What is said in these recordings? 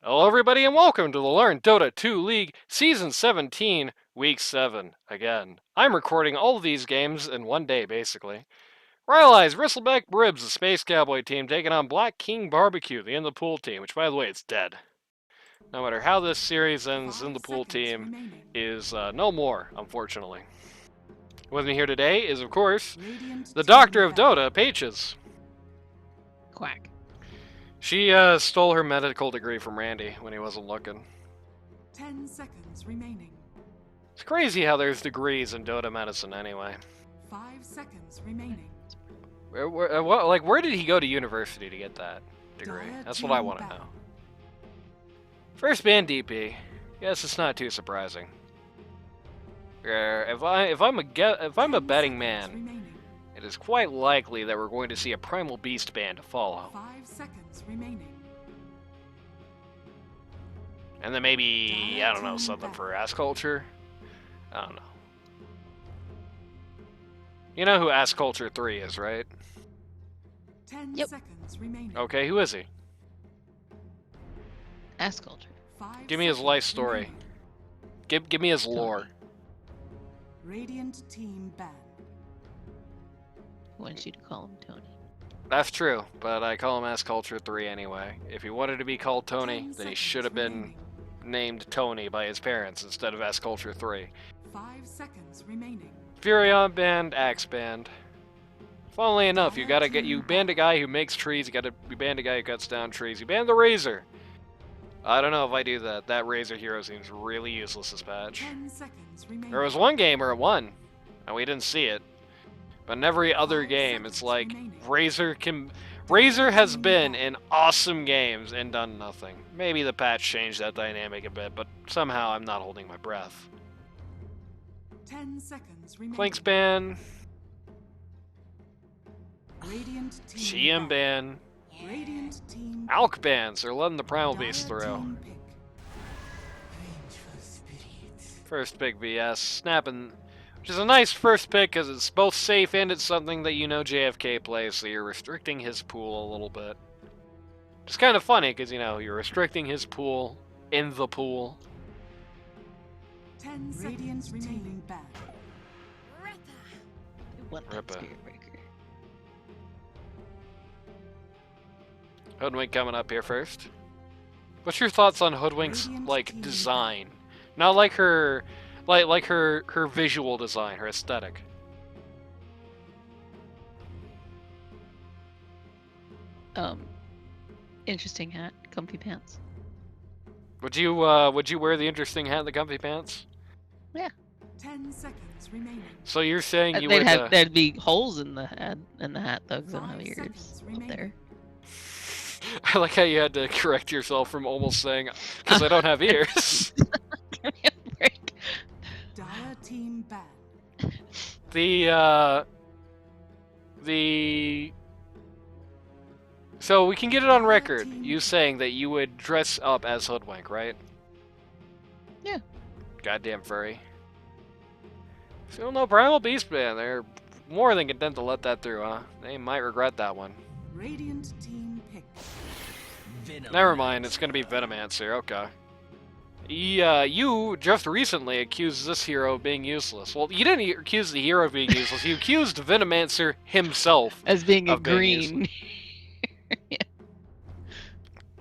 Hello everybody and welcome to the Learn Dota 2 League Season 17, Week 7. Again, I'm recording all of these games in one day, basically. Rylai's Bristleback Bribs, the Space Cowboy team, taking on Black King Barbecue, the In the Pool team, which by the way, it's dead. No matter how this series ends, In the Pool team is no more, unfortunately. With me here today is, of course, the Doctor of Dota, Pages. Quack. She stole her medical degree from Randy when he wasn't looking. 10 seconds remaining. It's crazy how there's degrees in Dota medicine anyway. 5 seconds remaining. Where did he go to university to get that degree? That's what I want to know. First ban DP. Guess it's not too surprising. If I'm a betting man, it is quite likely that we're going to see a Primal Beast ban to follow. 5 seconds remaining. And then maybe, I don't know, something for ass culture? I don't know. You know who Ass Culture 3 is, right? 10 Yep. seconds remaining. Okay, who is he? Ass culture. 5 Give me his seconds life story. remaining. Give me his lore. Radiant team ban. I want you to call him Tony. That's true, but I call him Ass Culture 3 anyway. If he wanted to be called Tony, 10 then he seconds should have been remaining. named Tony by his parents instead of Ass Culture 3. 5 seconds remaining. Furion banned, Axe banned. Funnily enough, you banned a guy who makes trees, you banned a guy who cuts down trees, you banned the Razor. I don't know if I do that. That Razor hero seems really useless this patch. 10 seconds remaining. There was one game where it won, and we didn't see it. But in every other game, it's like Razor has been in awesome games and done nothing. Maybe the patch changed that dynamic a bit, but somehow I'm not holding my breath. 10 seconds remaining. Clinks ban, Radiant team Sheehan ban, Radiant team Alk bans. They're letting the Primal Beast Dire through. team pick. First pick VS, snapping, which is a nice first pick because it's both safe and it's something that you know JFK plays, so you're restricting his pool a little bit. It's kind of funny because, you know, you're restricting his pool in the pool. 10 seconds remaining ban. What that Ripper. Spirit Breaker? Hoodwink coming up here first. What's your thoughts on Hoodwink's, like, design? Not like her, like her visual design, her aesthetic. Interesting hat, comfy pants. Would you wear the interesting hat and the comfy pants? Yeah. 10 seconds remaining. So you're saying you would... There'd be holes in the hat though, because I don't have 5 ears seconds up remaining. there. I like how you had to correct yourself from almost saying, because I don't have ears. Give me a break. Dire team ban. So we can get it on record, you saying that you would dress up as Hoodwink, right? Yeah. Goddamn furry. Still no Primal Beast ban. They're more than content to let that through, huh? They might regret that one. Radiant team pick. Never mind, it's gonna be Venomancer, okay. You just recently accused this hero of being useless. Well, you didn't accuse the hero of being useless, you accused Venomancer himself As being a of being green.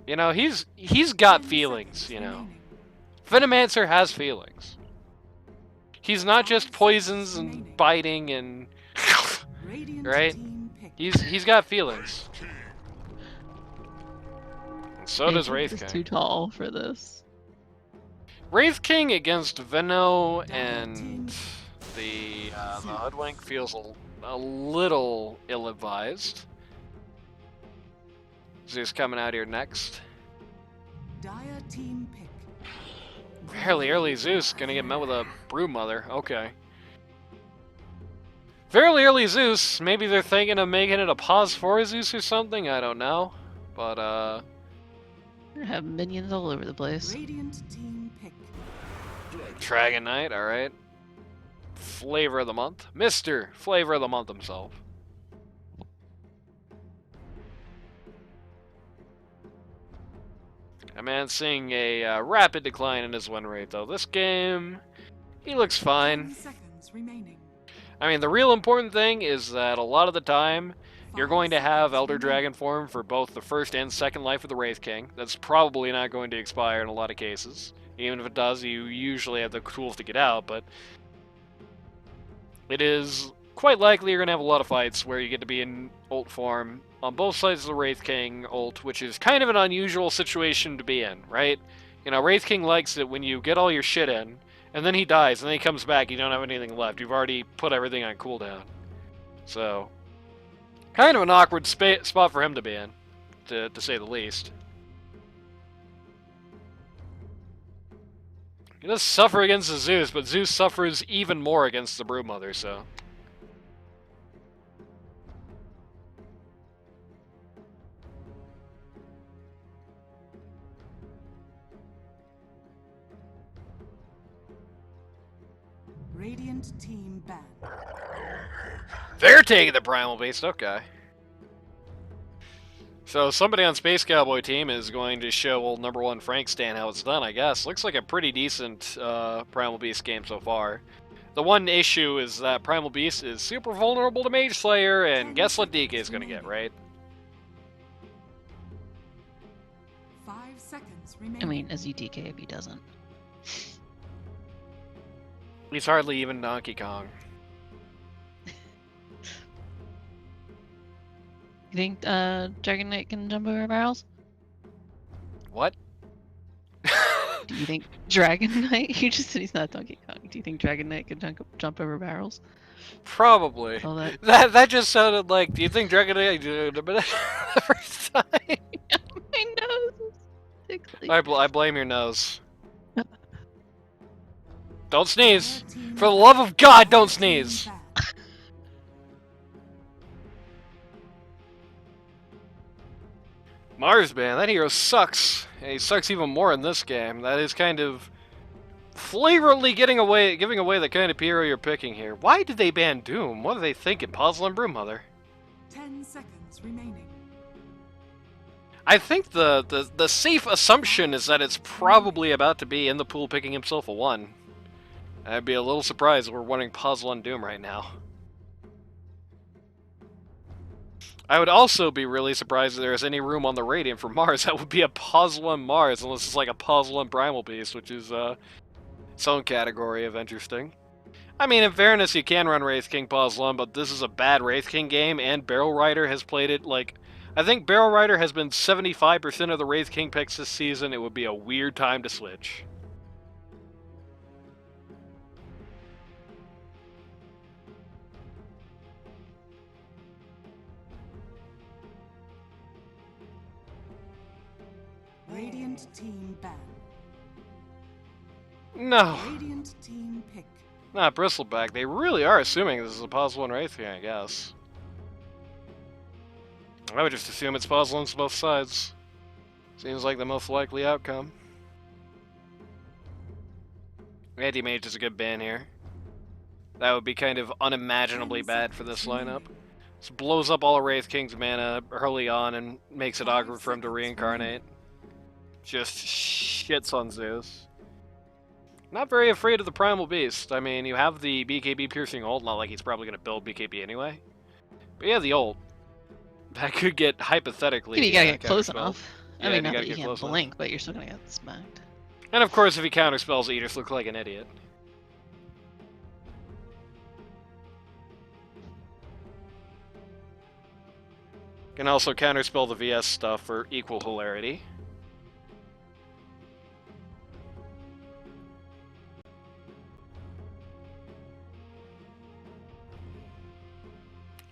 You know, he's got 10 feelings, seconds you know. remaining. Venomancer has feelings. He's not just poisons and biting and... Radiant right? team pick. He's got feelings. And so does Wraith He's King. too tall for this. Wraith King against Veno and the Hoodwink feels a little ill-advised. Zeus coming out here next. Dire team pick. Fairly early Zeus gonna get met with a Brood Mother. Okay. Fairly early Zeus. Maybe they're thinking of making it a pause for Zeus or something. I don't know. But I have minions all over the place. Radiant team pick. Dragon Knight. All right. Flavor of the month, Mr. Flavor of the Month himself. My man's seeing a rapid decline in his win rate, though. This game, he looks 10 fine. seconds remaining. I mean, the real important thing is that a lot of the time, you're 5 going to have seconds Elder remaining. Dragon form for both the first and second life of the Wraith King. That's probably not going to expire in a lot of cases. Even if it does, you usually have the tools to get out, but it is quite likely you're going to have a lot of fights where you get to be in ult form on both sides of the Wraith King ult, which is kind of an unusual situation to be in, right? You know, Wraith King likes it when you get all your shit in, and then he dies, and then he comes back, you don't have anything left. You've already put everything on cooldown. So, kind of an awkward spot for him to be in, to say the least. He does suffer against the Zeus, but Zeus suffers even more against the Broodmother, so... Radiant team banned. They're taking the Primal Beast, okay. So somebody on Space Cowboy team is going to show old number 1 Frank Stan how it's done, I guess. Looks like a pretty decent Primal Beast game so far. The one issue is that Primal Beast is super vulnerable to Mage Slayer, and guess what DK is going to get, right? 5 seconds remaining. I mean, as you DK if he doesn't. He's hardly even Donkey Kong. You think Dragon Knight can jump over barrels? What? Do you think Dragon Knight? You just said he's not Donkey Kong. Do you think Dragon Knight can jump over barrels? Probably. All that. That just sounded like, do you think Dragon Knight the first time? My nose is tickly. I blame your nose. Don't sneeze. For the love of God, don't sneeze. Mars, man, that hero sucks. And he sucks even more in this game. That is kind of flagrantly giving away the kind of hero you're picking here. Why did they ban Doom? What are they thinking? Puzzle and Broodmother. 10 seconds remaining. I think the safe assumption is that it's probably about to be in the pool picking himself a 1. I'd be a little surprised if we're running Puzzle and Doom right now. I would also be really surprised if there's any room on the Radiant for Mars. That would be a Puzzle and Mars, unless it's like a Puzzle and Primal Beast, which is its own category of interesting. I mean, in fairness, you can run Wraith King Puzzle, but this is a bad Wraith King game, and Barrel Rider has played it like... I think Barrel Rider has been 75% of the Wraith King picks this season. It would be a weird time to switch. Radiant team ban. No, Radiant team pick. not Bristleback. They really are assuming this is a Puzzle and Wraith King, I guess. I would just assume it's Puzzle on both sides. Seems like the most likely outcome. Anti-Mage is a good ban here. That would be kind of unimaginably bad for this lineup. Just blows up all of Wraith King's mana early on and makes it awkward for him to reincarnate. Just shits on Zeus. Not very afraid of the Primal Beast. I mean, you have the BKB piercing ult, not like he's probably going to build BKB anyway. But yeah, the ult. That could get hypothetically... Maybe you gotta get close counterspelled. enough. Yeah, I mean, you not gotta that you get can't close enough. blink, but you're still gonna get smacked. And of course, if he counterspells it, you just look like an idiot. Can also counterspell the VS stuff for equal hilarity.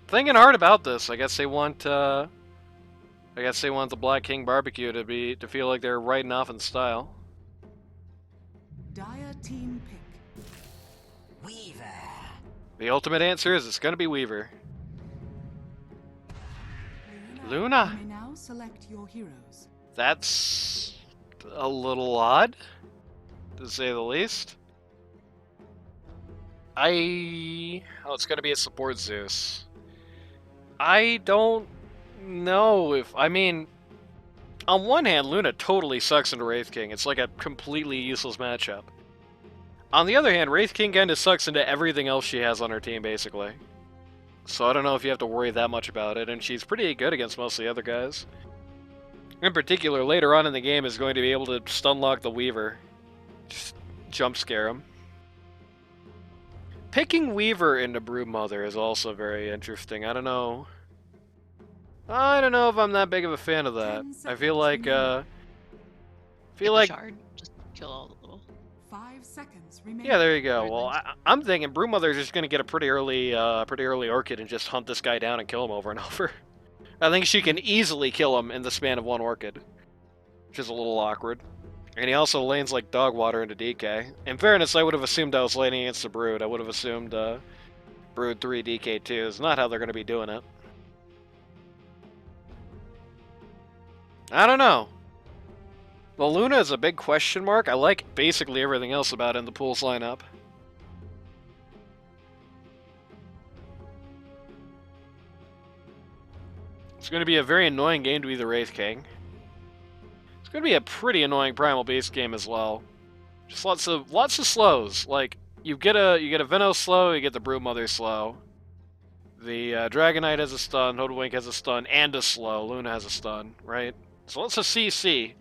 Thinking hard about this. I guess they want the Black King Barbecue to feel like they're riding off in style. Dire team pick. Weaver. The ultimate answer is it's going to be Weaver. Luna. You may now select your heroes. That's a little odd, to say the least. Oh, it's going to be a support Zeus. I don't know if... I mean, on one hand, Luna totally sucks into Wraith King. It's like a completely useless matchup. On the other hand, Wraith King kind of sucks into everything else she has on her team, basically. So I don't know if you have to worry that much about it, and she's pretty good against most of the other guys. In particular, later on in the game is going to be able to stun lock the Weaver. Just jump scare him. Picking Weaver into Broodmother is also very interesting. I don't know if I'm that big of a fan of that. I feel like, Get the shard. Just kill all the little. 5 seconds remaining. yeah, there you go. Weird Well, things. I'm thinking Broodmother's just gonna get a pretty early Orchid and just hunt this guy down and kill him over and over. I think she can easily kill him in the span of one Orchid, which is a little awkward. And he also lanes like dog water into DK. In fairness, I would have assumed I was laning against the Brood. I would have assumed Brood 3 DK 2 is not how they're going to be doing it. I don't know. The Luna is a big question mark. I like basically everything else about it in the Pool's lineup. It's going to be a very annoying game to be the Wraith King. It's going to be a pretty annoying Primal Beast game as well. Just lots of slows. Like you get a Venos slow, you get the Broodmother slow. The Dragon Knight has a stun, Hoodwink has a stun, and a slow. Luna has a stun, right? So lots of CC.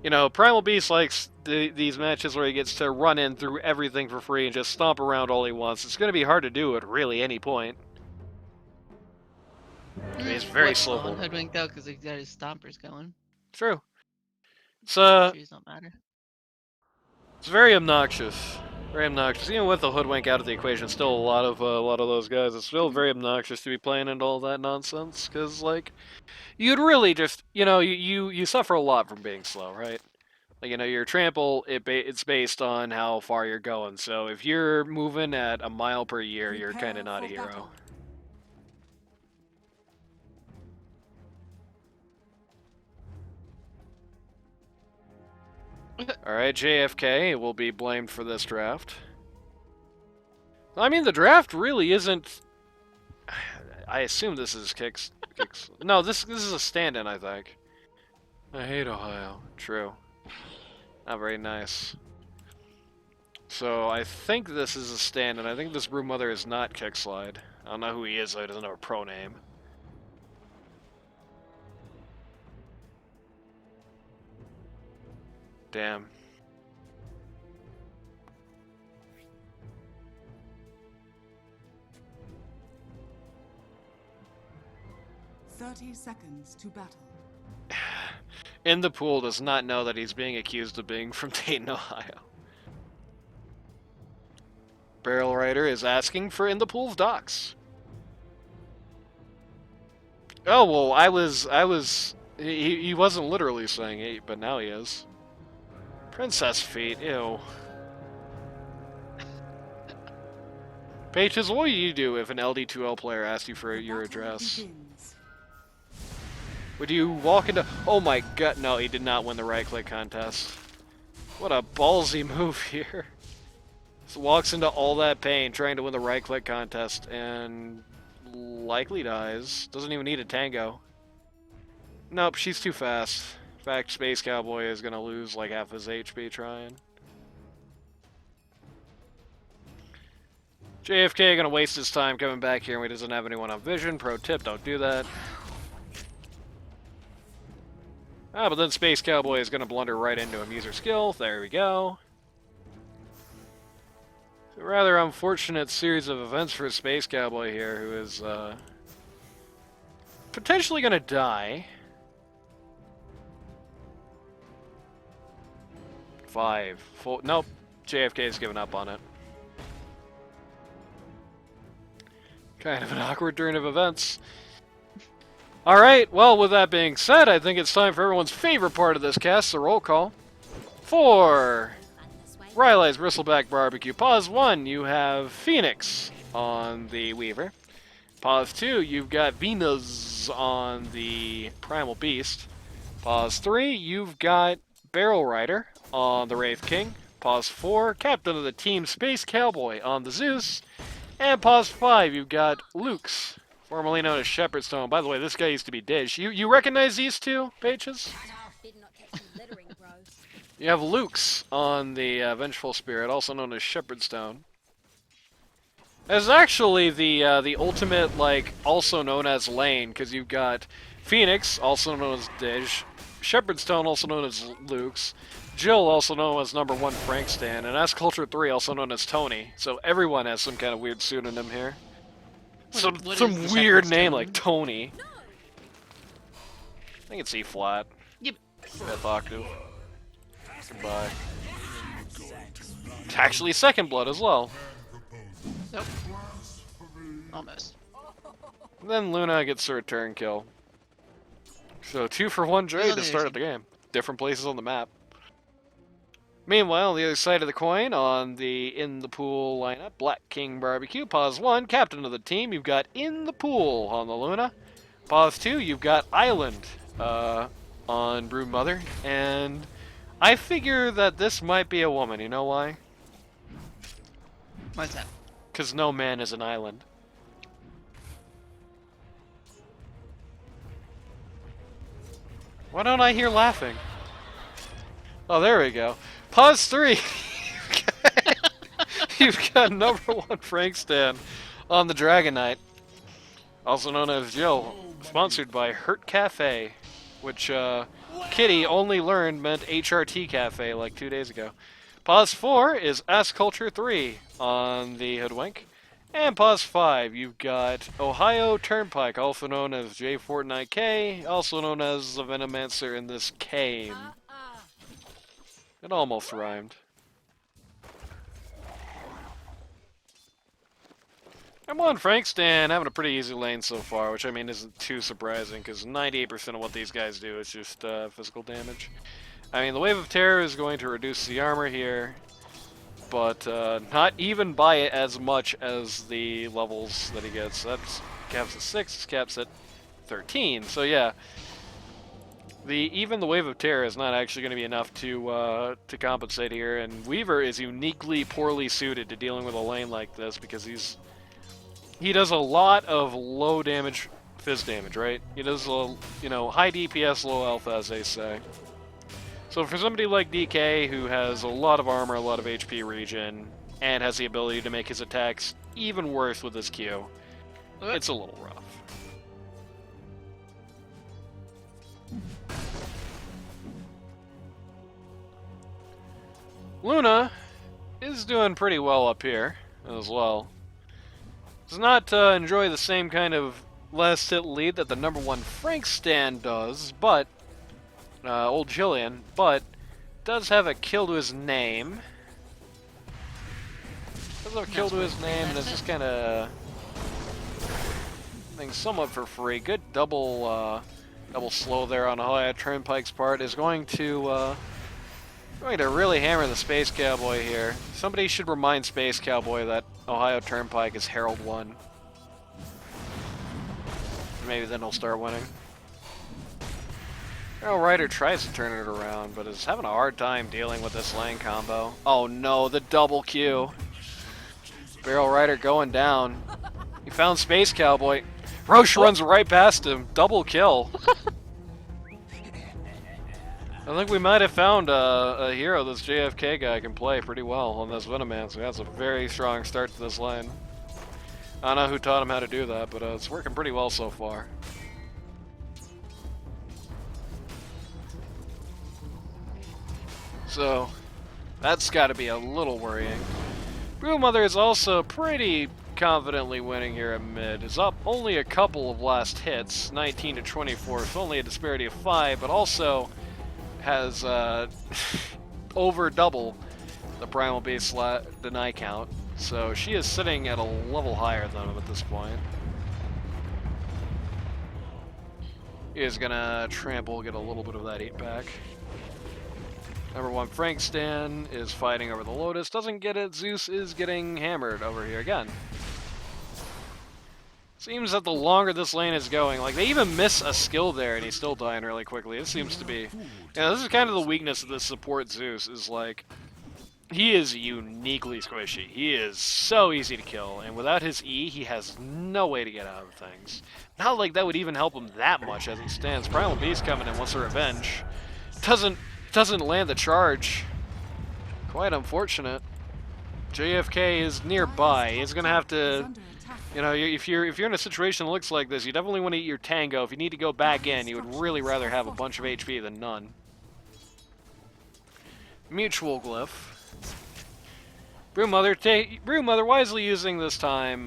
You know, Primal Beast likes these matches where he gets to run in through everything for free and just stomp around all he wants. It's going to be hard to do at really any point. I mean, it's very slow. On Hoodwink though, because he's got his stompers going. True. It's Trees don't matter. It's very obnoxious. Very obnoxious. Even with the Hoodwink out of the equation, still a lot of those guys. It's still very obnoxious to be playing into all that nonsense. Because like, you'd really just, you know, you suffer a lot from being slow, right? Like, you know, your trample, it's based on how far you're going. So if you're moving at a mile per year, you're kind of not a hero. Alright, JFK will be blamed for this draft. I mean, the draft really isn't... I assume this is kicks. No, this is a stand-in, I think. I hate Ohio. True. Not very nice. So, I think this is a stand-in. I think this Broodmother is not Kickslide. I don't know who he is, though. He doesn't have a pro name. Damn. "30 seconds to battle." In the Pool does not know that he's being accused of being from Dayton, Ohio. Barrel Rider is asking for In the Pool's docs. Oh, well, he wasn't literally saying it, but now he is. Princess feet, ew. Pages, what would you do if an LD2L player asked you for your address? Begins. Would you walk into... Oh my god, no, he did not win the right-click contest. What a ballsy move here. So walks into all that pain trying to win the right-click contest and likely dies. Doesn't even need a tango. Nope, she's too fast. In fact, Space Cowboy is going to lose like half his HP trying. JFK going to waste his time coming back here when he doesn't have anyone on vision. Pro tip, don't do that. Ah, but then Space Cowboy is going to blunder right into him. User skill. There we go. A rather unfortunate series of events for Space Cowboy here, who is potentially going to die. 5, 4, nope. JFK's given up on it. Kind of an awkward turn of events. Alright, well, with that being said, I think it's time for everyone's favorite part of this cast, the roll call. For Rylai's Bristleback Barbecue. Pause 1, you have Phoenix on the Weaver. Pause 2, you've got Venus on the Primal Beast. Pause 3, you've got Barrel Rider on the Wraith King. Pause 4, Captain of the Team Space Cowboy on the Zeus. And pause 5, you've got Luke's, formerly known as Shepherdstone. By the way, this guy used to be Dish. You recognize these two, Pages? You have Luke's on the Vengeful Spirit, also known as Shepherd's Stone. It's actually the ultimate, like, also known as lane, because you've got Phoenix, also known as Dij, Shepherd's Stone, also known as Luke's, Jill, also known as number 1 Frank Stan, and S Culture 3, also known as Tony. So everyone has some kind of weird pseudonym here. Some weird name like Tony. I think it's E flat. Yep. Fifth octave. Goodbye. Actually, Second Blood as well. Nope. Almost. Then Luna gets her return kill. So 2 for 1 trade to start the game. Different places on the map. Meanwhile, on the other side of the coin, on the In the Pool lineup, Black King Barbecue, pause 1, captain of the team, you've got In the Pool on the Luna. Pause 2, you've got Island on Broodmother, and I figure that this might be a woman, you know why? Why's that? Because no man is an island. Why don't I hear laughing? Oh, there we go. Pause 3! You've got number 1 Frank Stan on the Dragon Knight, also known as Jill, sponsored by Hurt Cafe, which Kitty only learned meant HRT Cafe like 2 days ago. Pause 4 is S Culture 3 on the Hoodwink. And pause 5, you've got Ohio Turnpike, also known as J49K, also known as the Venomancer in this game. It almost rhymed. I'm on Frank Stan, having a pretty easy lane so far, which I mean isn't too surprising, because 98% of what these guys do is just physical damage. I mean, the Wave of Terror is going to reduce the armor here, but not even by it as much as the levels that he gets. That's caps at 6, caps at 13, so yeah. Even the Wave of Terror is not actually going to be enough to compensate here, and Weaver is uniquely poorly suited to dealing with a lane like this because he does a lot of low damage fizz damage, right? He does high DPS, low health, as they say. So for somebody like DK who has a lot of armor, a lot of HP regen, and has the ability to make his attacks even worse with his Q, it's a little rough. Luna is doing pretty well up here as well. Does not enjoy the same kind of last hit lead that the number 1 Frank Stan does, but old Jillian, but does have a kill to his name. Does have a kill to his name, and it's just kind of things somewhat for free. Good double slow there on Ohio Turnpike's part is going to really hammer the Space Cowboy here. Somebody should remind Space Cowboy that Ohio Turnpike is Herald 1. Maybe then he'll start winning. Barrel Rider tries to turn it around, but is having a hard time dealing with this lane combo. Oh no, the double Q. Barrel Rider going down. He found Space Cowboy. Roche runs right past him. Double kill. I think we might have found a hero this JFK guy can play pretty well on this Venomancer. So that's a very strong start to this lane. I don't know who taught him how to do that, but it's working pretty well so far. So, that's got to be a little worrying. Broodmother is also pretty confidently winning here at mid. Is up only a couple of last hits, 19 to 24. It's only a disparity of 5, but also has over double the Primal Beast deny count. So she is sitting at a level higher than him at this point. He is gonna trample, get a little bit of that 8 back. Number 1 Frank Stan is fighting over the Lotus, doesn't get it. Zeus is getting hammered over here again. Seems that the longer this lane is going, like they even miss a skill there and he's still dying really quickly. It seems to be, this is kind of the weakness of this support Zeus, is like, he is uniquely squishy. He is so easy to kill, and without his E, he has no way to get out of things. Not like that would even help him that much as it stands. Primal Beast coming in wants a revenge. Doesn't Doesn't land the charge. Quite unfortunate. JFK is nearby. He's gonna have to, you know, if you're in a situation that looks like this, you definitely want to eat your tango. If you need to go back in, you would really rather have a bunch of HP than none. Mutual glyph. Brewmother wisely using this time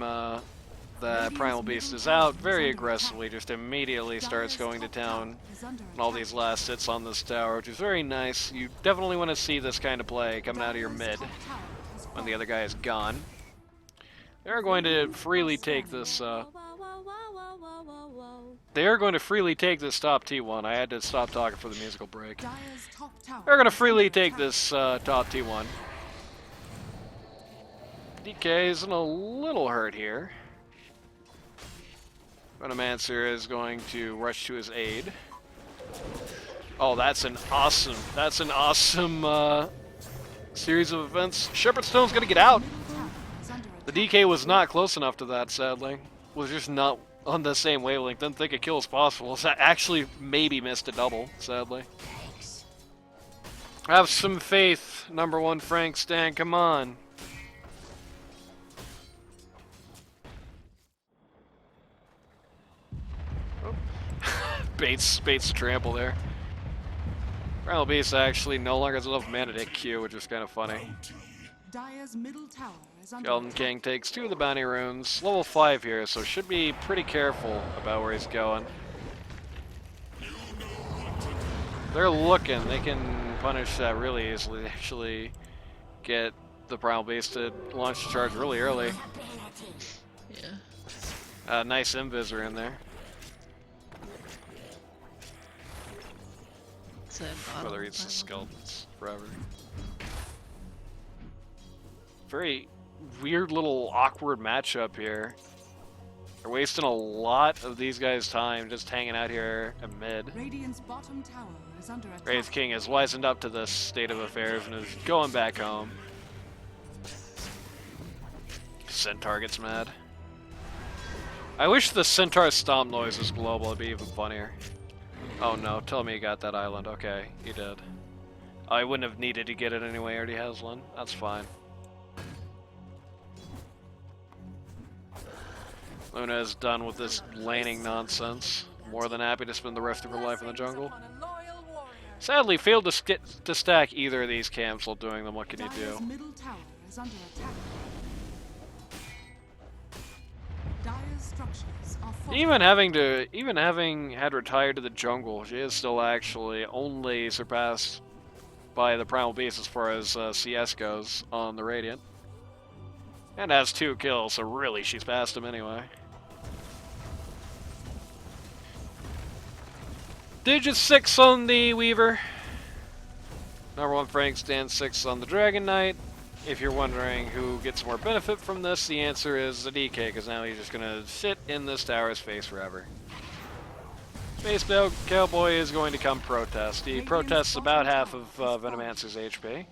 that Primal Beast is out very aggressively, just immediately starts going to town on all these last hits on this tower, which is very nice. You definitely want to see this kind of play coming out of your mid when the other guy is gone. They're going to freely take this. They are going to freely take this top T1. I had to stop talking for the musical break. They're going to freely take this top T1. DK is in a little hurt here. Venomancer is going to rush to his aid. Oh, that's an awesome series of events. Shepherd Stone's gonna get out. The DK was not close enough to that, sadly. Was just not on the same wavelength. Didn't think a kill was possible. So actually maybe missed a double, sadly. Have some faith, number 1 Frank Stan, come on. Baits the trample there. Primal Beast actually no longer has enough mana to hit Q, which is kind of funny. Dire's middle tower is under Skeleton King takes 2 of the bounty runes. Level 5 here, so should be pretty careful about where he's going. They're looking. They can punish that really easily. They actually get the Primal Beast to launch the charge really early. Yeah. Nice invisor in there. Whether eats the skeletons forever. Very weird little awkward matchup here. They're wasting a lot of these guys' time just hanging out here at mid. Radiant's bottom tower is under attack. Wraith King has wisened up to this state of affairs and is going back home. Centaur gets mad. I wish the Centaur stomp noise was global, it'd be even funnier. Oh no, tell me you got that island. Okay, you did. I wouldn't have needed to get it anyway, already has one. That's fine. Luna is done with this laning nonsense. More than happy to spend the rest of her life in the jungle. Sadly, failed to stack either of these camps while doing them. What can you do? Dire's middle tower is under attack. Dire's structures are fortified. Even having had retired to the jungle, she is still actually only surpassed by the Primal Beast as far as CS goes on the Radiant. And has 2 kills, so really she's past him anyway. Digit 6 on the Weaver. Number 1 Frank stands 6 on the Dragon Knight. If you're wondering who gets more benefit from this, the answer is the DK, because now he's just going to sit in this tower's face forever. Space Cowboy is going to come protest. He protests about half of Venomancer's HP.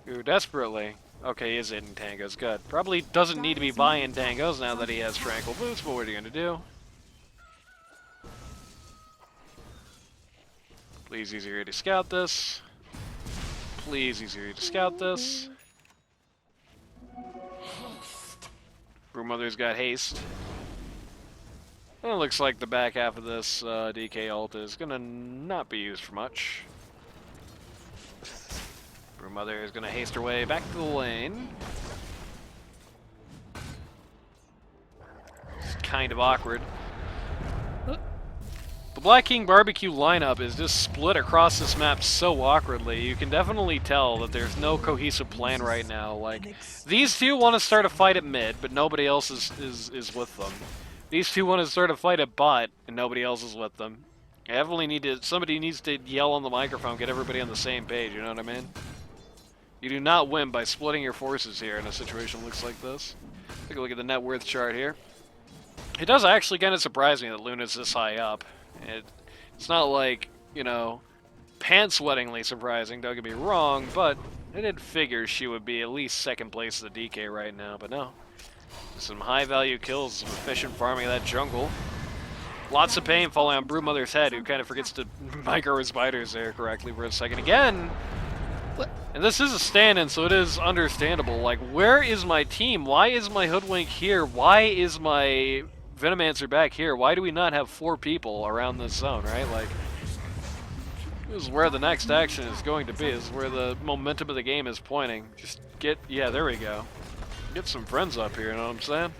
Who desperately... Okay, he is hitting tangos, good. Probably doesn't need to be buying tangos now that he has Tranquil Boots, but what are you going to do? Please use your to scout this. Please use your to scout this. Brewmother's got haste. And it looks like the back half of this DK ult is going to not be used for much. Brewmother is going to haste her way back to the lane. It's kind of awkward. The Black King Barbecue lineup is just split across this map so awkwardly. You can definitely tell that there's no cohesive plan right now. Like, these two want to start a fight at mid, but nobody else is with them. These two want to start a fight at bot, and nobody else is with them. Somebody needs to yell on the microphone, get everybody on the same page, you know what I mean? You do not win by splitting your forces here in a situation that looks like this. Take a look at the net worth chart here. It does actually kind of surprise me that Luna's this high up. It's not like, you know, pants-wettingly surprising, don't get me wrong, but I did figure she would be at least second place to the DK right now, but no. Some high-value kills, some efficient farming of that jungle. Lots of pain falling on Broodmother's head, who kind of forgets to micro his spiders there correctly for a second. Again, What? and this is a stand-in, so it is understandable. Like, where is my team? Why is my Hoodwink here? Why is my Venomancer back here? Why do we not have 4 people around this zone, right? Like, this is where the next action is going to be. This is where the momentum of the game is pointing. Just get, yeah, there we go. Get some friends up here, you know what I'm saying?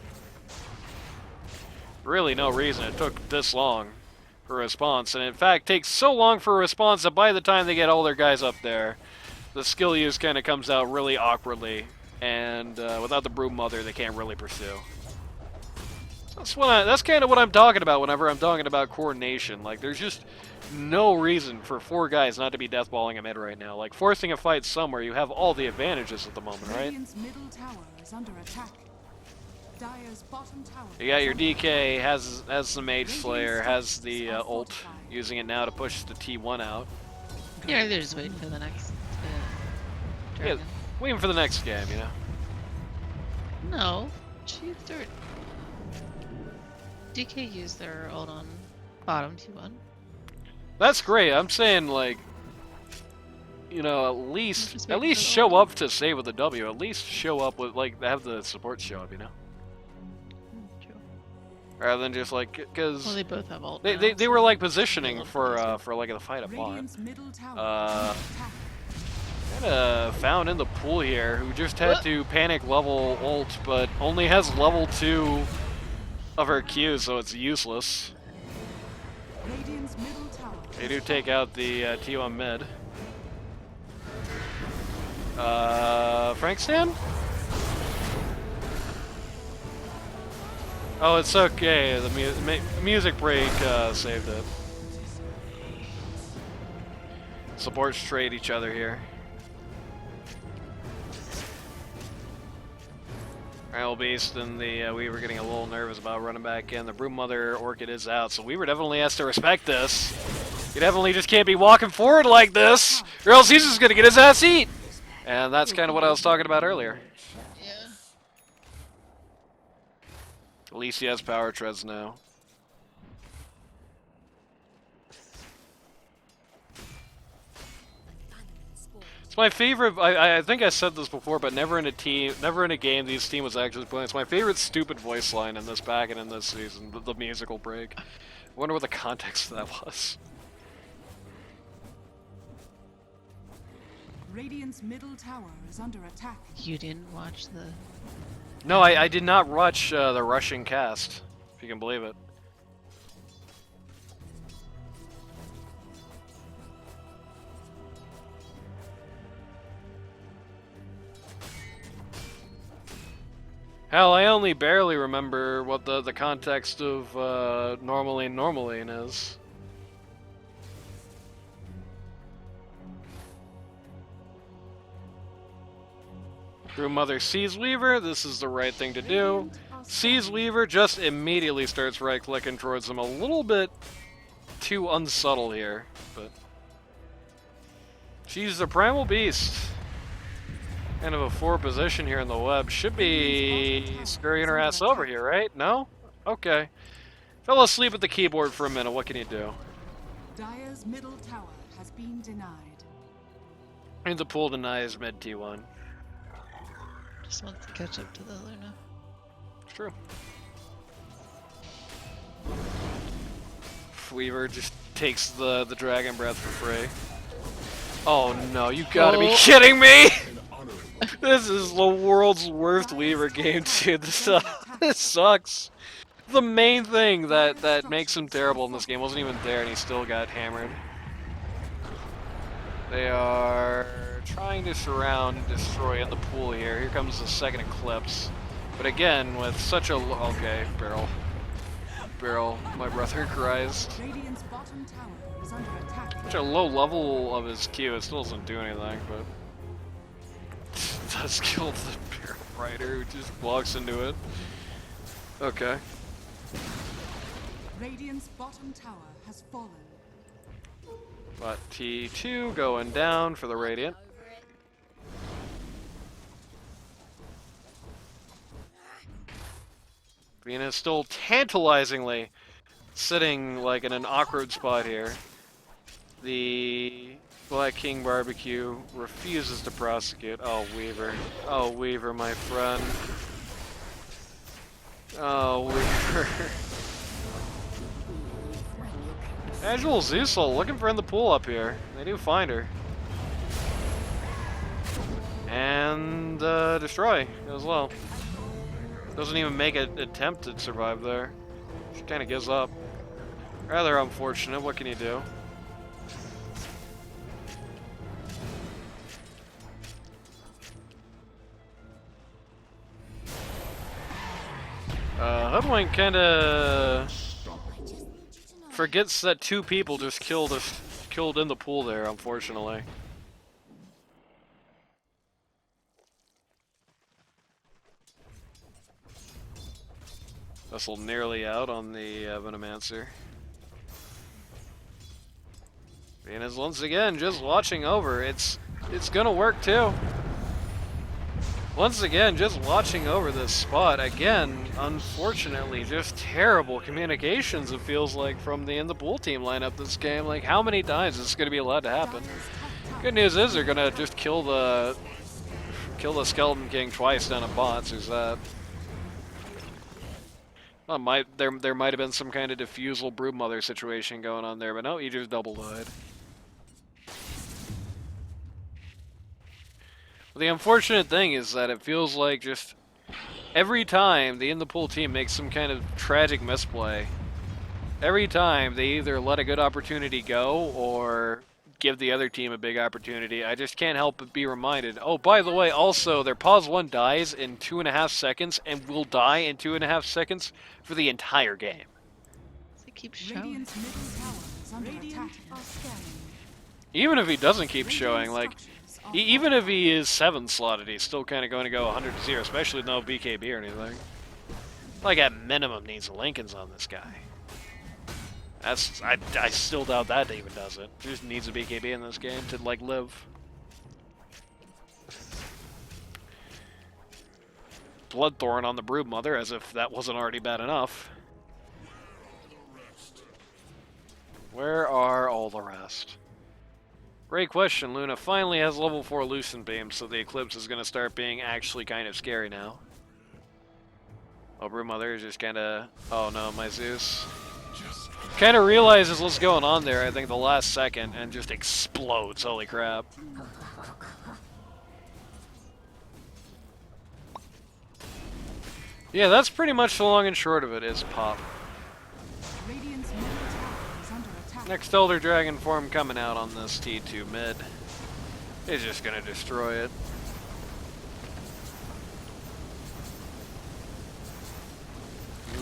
Really no reason it took this long for a response, and in fact takes so long for a response that by the time they get all their guys up there, the skill use kind of comes out really awkwardly, and without the Broodmother they can't really pursue. That's kind of what I'm talking about whenever I'm talking about coordination. Like, there's just no reason for 4 guys not to be deathballing a mid right now. Like, forcing a fight somewhere, you have all the advantages at the moment, right? Radiant's middle tower is under attack. Dire's bottom tower. You got your DK, has the Mage Slayer, has the ult, using it now to push the T1 out. Yeah, they're just waiting for the next dragon. Waiting for the next game, you know? No. DK used their ult on bottom T1. That's great. I'm saying, like, you know, at least show up to save with a W. At least show up with, like, have the support show up, you know? True. Rather than just like, because Well, they both have ult. they were like positioning for like the fight up bot. Radiant's middle tower is under attack. Kinda found in the pool here who just had to panic level ult, but only has level 2 of her Q, so it's useless. Radiant's middle tower. They do take out the T1 mid. Frank stand? Oh, it's okay. The music break saved it. Supports trade each other here. Alright, Beast and the Weaver getting a little nervous about running back in. The Broodmother Orchid is out, so Weaver definitely has to respect this. He definitely just can't be walking forward like this, or else he's just gonna get his ass eat. And that's kind of what I was talking about earlier. Yeah. At least he has power treads now. It's my favorite. I think I said this before, but never in a game these team was actually playing. It's my favorite stupid voice line in this pack and in this season. The musical break. I wonder what the context of that was. Radiant's middle tower is under attack. You didn't watch the... No, I did not watch the Russian cast, if you can believe it. Hell, I only barely remember what the context of Normaline is. Broodmother sees Weaver, this is the right thing to do. Sees Weaver, just immediately starts right-clicking towards him. A little bit too unsubtle here, but... She's the Primal Beast. Kind of a 4 position here in the web. Should be scurrying her ass over here, right? No? Okay. Fell asleep at the keyboard for a minute, what can you do? Dire's middle tower has been denied. And the pool denies mid T1. Just wants to catch up to the other now. It's true. Weaver just takes the Dragon Breath for free. Oh no, you gotta be kidding me! This is the world's worst Weaver game, dude. This sucks. The main thing that makes him terrible in this game wasn't even there, and he still got hammered. They are trying to surround and destroy in the pool here. Here comes the second Eclipse. But again, with such a... Okay, Barrel, my brother cries. Radiant's bottom tower is under attack. Such a low level of his Q, it still doesn't do anything, but... It does kill the Barrel Rider, who just walks into it. Okay. Radiant's bottom tower has fallen. But T2 going down for the Radiant. Venus still tantalizingly sitting like in an awkward spot here. The Black King Barbecue refuses to prosecute. Oh, Weaver. Oh, Weaver, my friend. Oh, Weaver. Casual Zeusel looking for in the pool up here. They do find her. And destroy as well. Doesn't even make an attempt to survive there. She kind of gives up. Rather unfortunate. What can you do? Hoodwink kind of forgets that two people just killed in the pool there, unfortunately. Vessel nearly out on the Venomancer. Venus once again just watching over. It's gonna work too. Once again, just watching over this spot. Again, unfortunately, just terrible communications, it feels like, from the in the pool team lineup this game. Like, how many times is this going to be allowed to happen? Good news is they're going to just kill the Skeleton King twice down at bots. There's that. Well, there might have been some kind of diffusal Broodmother situation going on there, but no, he just double died. The unfortunate thing is that it feels like just every time the in the pool team makes some kind of tragic misplay, every time they either let a good opportunity go or give the other team a big opportunity, I just can't help but be reminded, oh, by the way, also, their pause 1 dies in 2.5 seconds and will die in 2.5 seconds for the entire game. It keeps showing. Radiant's middle tower is under attack. Even if he doesn't keep showing, like, even if he is 7 slotted, he's still kind of going to go 100-0, especially with no BKB or anything. Like, at minimum, needs Lincolns on this guy. I still doubt that even does it. He just needs a BKB in this game to, like, live. Bloodthorn on the Broodmother, as if that wasn't already bad enough. Where are all the rest? Great question, Luna. Finally has level 4 Lucent Beam, so the Eclipse is going to start being actually kind of scary now. Oh, Broodmother is just kind of... Oh no, my Zeus. Kind of realizes what's going on there, I think, the last second, and just explodes. Holy crap. Yeah, that's pretty much the long and short of it, is pop. Radiant's middle tower is under attack. Next Elder Dragon form coming out on this T2 mid. He's just gonna destroy it.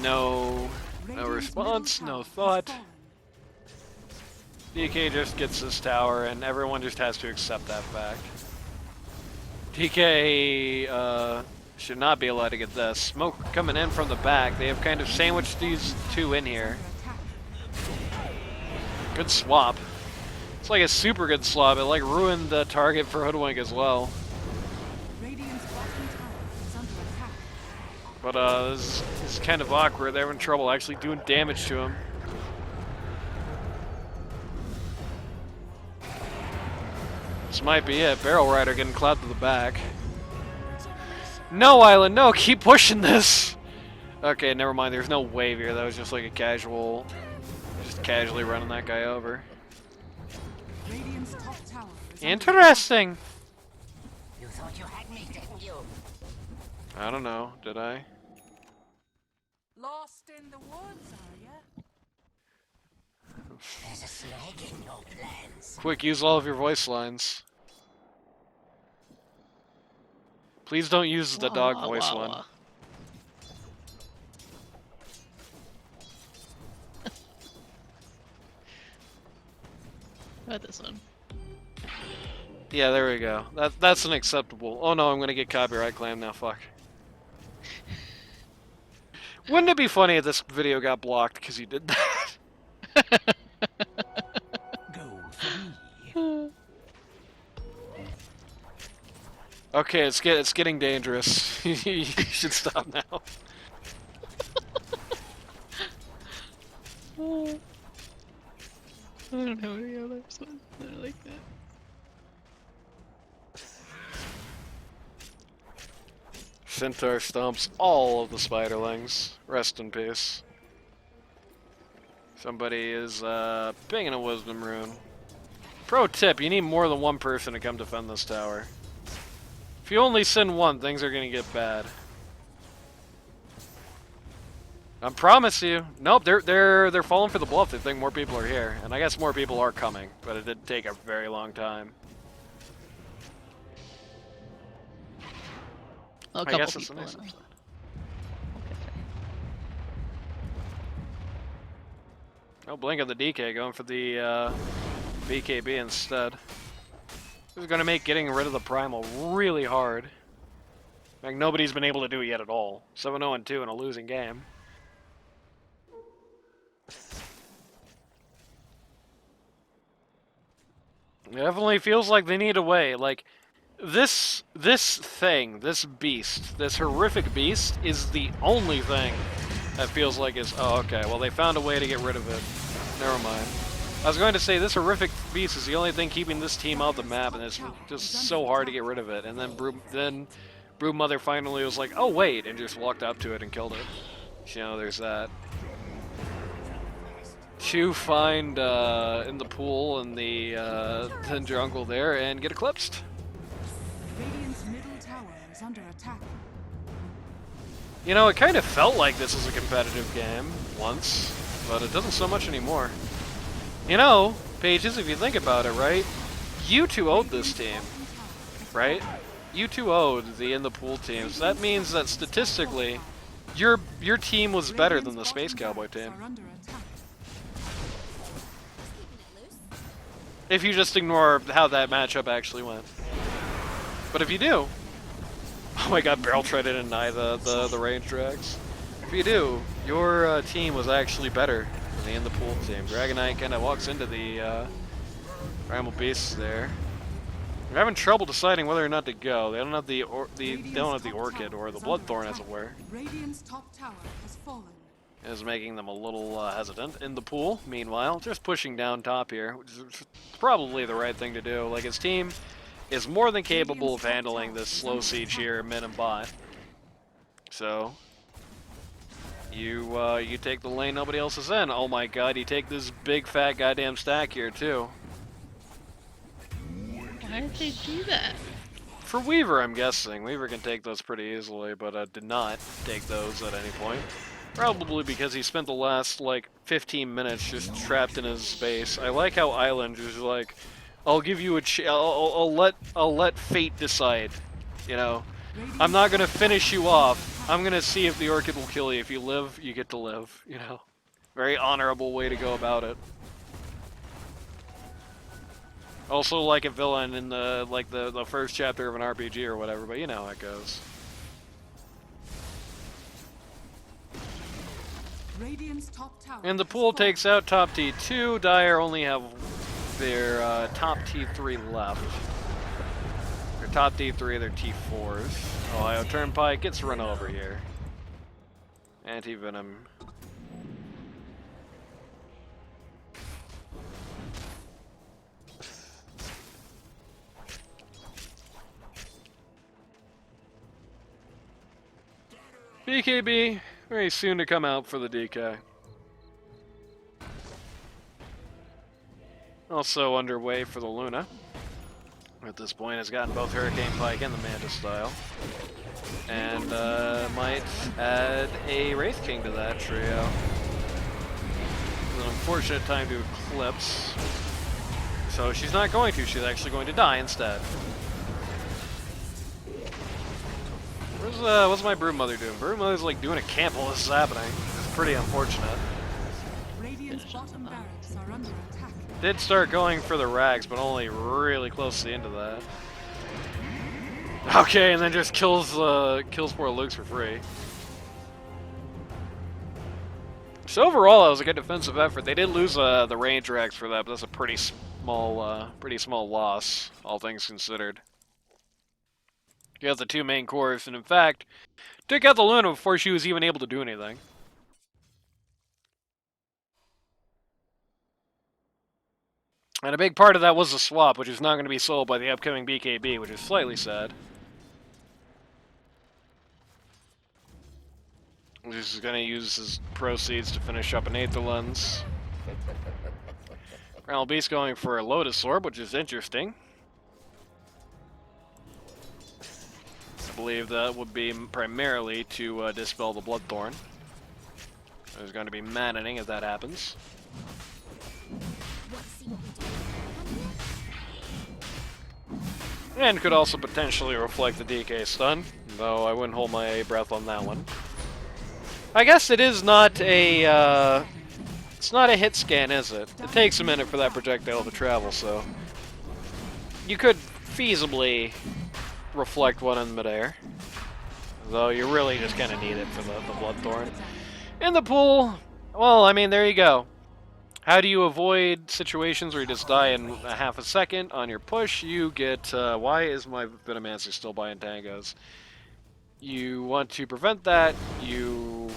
No response, no thought. DK just gets this tower and everyone just has to accept that fact. DK should not be allowed to get this. Smoke coming in from the back. They have kind of sandwiched these two in here. Good swap. It's like a super good swap. It like ruined the target for Hoodwink as well. Radiant's bottom tower is under attack. But this is kind of awkward. They're having trouble actually doing damage to him. This might be it. Barrel Rider getting clapped to the back. No, Island, no! Keep pushing this! Okay, never mind. There's no wave here. That was just like a casual... Just casually running that guy over. Radiant's top tower is Interesting! You thought you had me, didn't you? I don't know. Did I? lost in the woods, are ya? There's a snag in your plans. Quick, use all of your voice lines. Please don't use the dog voice one. How about this one? Yeah, there we go. That's an acceptable. Oh no, I'm gonna get copyright claim now. Fuck. Wouldn't it be funny if this video got blocked because you did that? Go for me. Okay, it's getting dangerous. You should stop now. Oh. I don't have any others ones that are like that. Centaur stomps all of the spiderlings. Rest in peace. Somebody is pinging a wisdom rune. Pro tip, you need more than one person to come defend this tower. If you only send one, things are gonna get bad. I promise you. Nope, they're falling for the bluff. They think more people are here, and I guess more people are coming, but it did take a very long time. Well, a I couple guess it's a people. nice Anyway. upside. No blink of the DK going for the BKB instead. This is gonna make getting rid of the primal really hard. Like nobody's been able to do it yet at all. 7-0-2 in a losing game. It definitely feels like they need a way. Like this thing, this beast, this horrific beast is the only thing that feels like is oh okay, well they found a way to get rid of it. Never mind. I was going to say this horrific beast is the only thing keeping this team off the map, and it's just so hard to get rid of it. And then Broodmother finally was like, "Oh wait," and just walked up to it and killed it. You know, there's that. To find in the pool in the jungle there and get eclipsed. Radiant's middle tower is under attack. You know, it kind of felt like this was a competitive game once, but it doesn't so much anymore. You know, Pages, if you think about it, right? You 2-0'd this team, right? You 2-0'd the in the pool teams. That means that statistically, your team was better than the Space Cowboy team. If you just ignore how that matchup actually went. But if you do, oh my god, Barrel tried to deny the range drags. If you do, your team was actually better than the in the pool team. Dragon Knight kind of walks into the Primal Beasts there. They're having trouble deciding whether or not to go. They don't have the Orchid or the Bloodthorn, as it were. Radiant's top tower has fallen. Is making them a little hesitant. In the pool, meanwhile, just pushing down top here, which is probably the right thing to do. Like, his team is more than capable of handling this slow siege here, mid and bot. So, you take the lane nobody else is in. Oh my god, you take this big fat goddamn stack here, too. Why did they do that? For Weaver, I'm guessing. Weaver can take those pretty easily, but did not take those at any point. Probably because he spent the last, like, 15 minutes just trapped in his space. I like how Island is like, I'll give you a I'll let fate decide, you know. I'm not gonna finish you off. I'm gonna see if the Orchid will kill you. If you live, you get to live, you know. Very honorable way to go about it. Also like a villain in the first chapter of an RPG or whatever, but you know how it goes. Radiant's top tower And the has pool fallen. takes out top T2. Dire only have their top T3 left. Their top T3, their T4s. Ohio Turnpike gets run over here. Anti-Venom. BKB, very soon to come out for the DK. Also underway for the Luna. At this point has gotten both Hurricane Pike and the Manta style. And might add a Wraith King to that trio. It's an unfortunate time to Eclipse. So she's not going to, she's actually going to die instead. What's my Broodmother doing? Broodmother's like doing a camp while this is happening. It's pretty unfortunate. Radiant's bottom barracks are under attack. Did start going for the rags, but only really close to the end of that. Okay, and then just kills poor Luke's for free. So overall, that was a good defensive effort. They did lose the range rags for that, but that's a pretty small loss, all things considered. You have the two main cores, and in fact, took out the Luna before she was even able to do anything. And a big part of that was the swap, which is not going to be sold by the upcoming BKB, which is slightly sad. He's going to use his proceeds to finish up an Aether Lens. Primal Beast going for a Lotus Orb, which is interesting. I believe that would be primarily to dispel the Bloodthorn. There's going to be maddening if that happens. And could also potentially reflect the DK stun, though I wouldn't hold my breath on that one. I guess it is not a, it's not a hit scan, is it? It takes a minute for that projectile to travel, so you could feasibly reflect one in midair, though you really just kind of need it for the Bloodthorn. In the pool, well, I mean, there you go. How do you avoid situations where you just die in a half a second on your push? You get, why is my Venomancer still buying tangos? You want to prevent that, you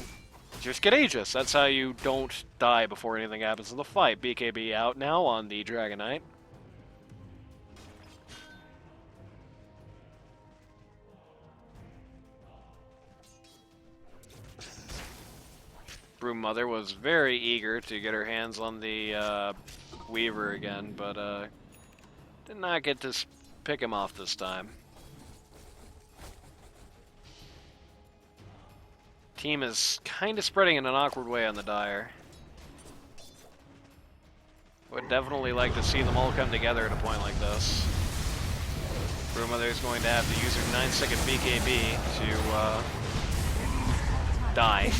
just get Aegis. That's how you don't die before anything happens in the fight. BKB out now on the Dragon Knight. Broom Mother was very eager to get her hands on the Weaver again, but did not get to pick him off this time. Team is kind of spreading in an awkward way on the Dire. Would definitely like to see them all come together at a point like this. Broom Mother is going to have to use her 9-second BKB to die.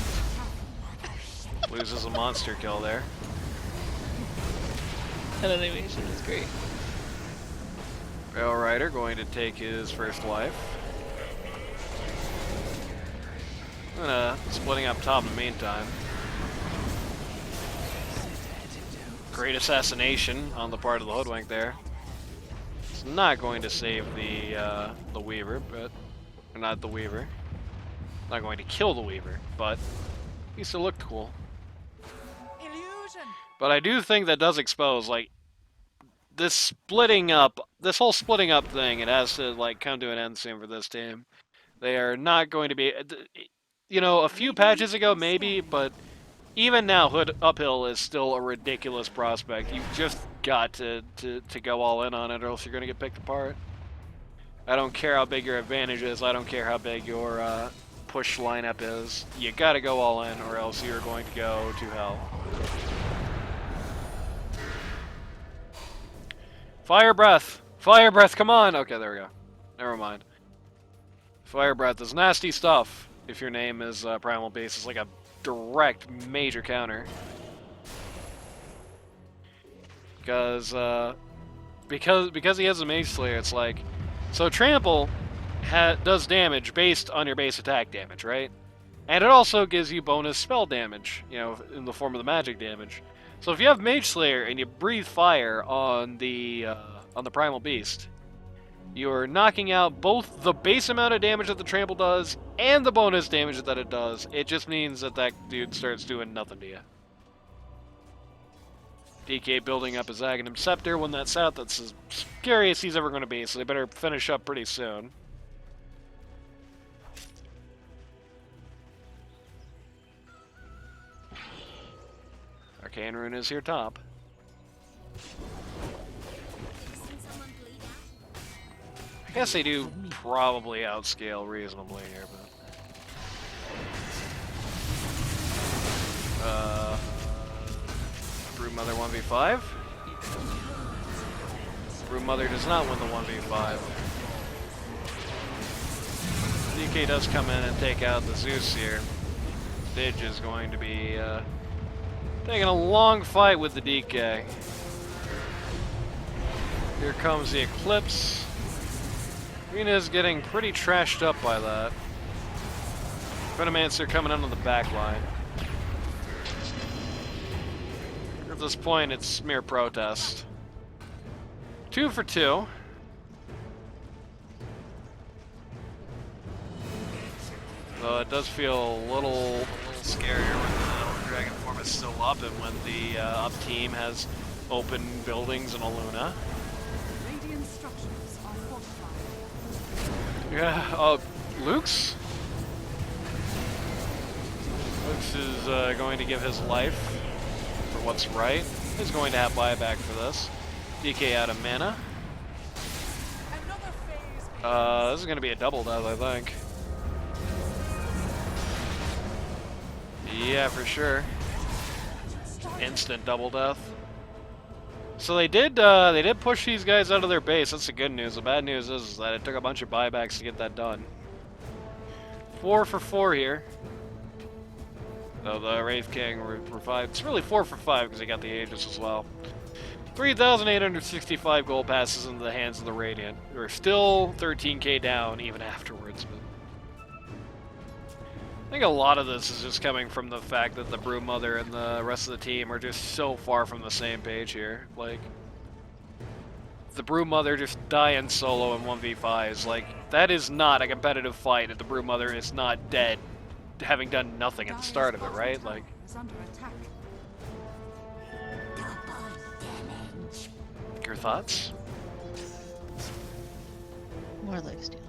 Loses a monster kill there. That animation is great. Rail Rider going to take his first life. Splitting up top in the meantime. Great assassination on the part of the Hoodwink there. It's not going to save the Weaver, but or not the Weaver. Not going to kill the Weaver, but he still looked cool. But I do think that does expose, like, this whole splitting up thing, it has to, like, come to an end soon for this team. They are not going to be, you know, a few patches ago maybe, but even now, Hood Uphill is still a ridiculous prospect. You've just got to go all in on it, or else you're going to get picked apart. I don't care how big your advantage is, I don't care how big your push lineup is. You got to go all in, or else you're going to go to hell. Fire Breath! Fire Breath, come on! Okay, there we go. Never mind. Fire Breath is nasty stuff if your name is Primal Beast. It's like a direct major counter. Because he has a Mage Slayer, it's like... So Trample does damage based on your base attack damage, right? And it also gives you bonus spell damage, you know, in the form of the magic damage. So if you have Mage Slayer and you breathe fire on the Primal Beast, you're knocking out both the base amount of damage that the Trample does and the bonus damage that it does. It just means that that dude starts doing nothing to you. DK building up his Aghanim Scepter. When that's out, that's as scary as he's ever going to be, so they better finish up pretty soon. Arcane Rune is here top. I guess they do probably outscale reasonably here, but... Broom Mother 1v5. Broom Mother does not win the 1v5. DK does come in and take out the Zeus here. Didge is going to be taking a long fight with the DK. Here comes the Eclipse. Rena's getting pretty trashed up by that. Venomancer coming in on the back line. At this point, it's mere protest. 2 for 2. Though it does feel a little scarier when the Dragon form is still up and when the up team has open buildings in Aluna. Radiant structures are fortified. Yeah, Luke's? Luke's is going to give his life for what's right. He's going to have buyback for this. DK out of mana. Another phase. This is going to be a double death, I think. Yeah, for sure. Instant double death. So they did push these guys out of their base. That's the good news. The bad news is that it took a bunch of buybacks to get that done. 4 for 4 here. So the Wraith King revived. It's really 4 for 5 because he got the Aegis as well. 3,865 gold passes into the hands of the Radiant. We're still 13k down even afterwards. But I think a lot of this is just coming from the fact that the Brood Mother and the rest of the team are just so far from the same page here. Like, the Brood Mother just dying solo in 1v5s, like, that is not a competitive fight if the Brood Mother is not dead, having done nothing at the start of it, right? Like, Is under attack. Double damage. your thoughts? More lifesteal.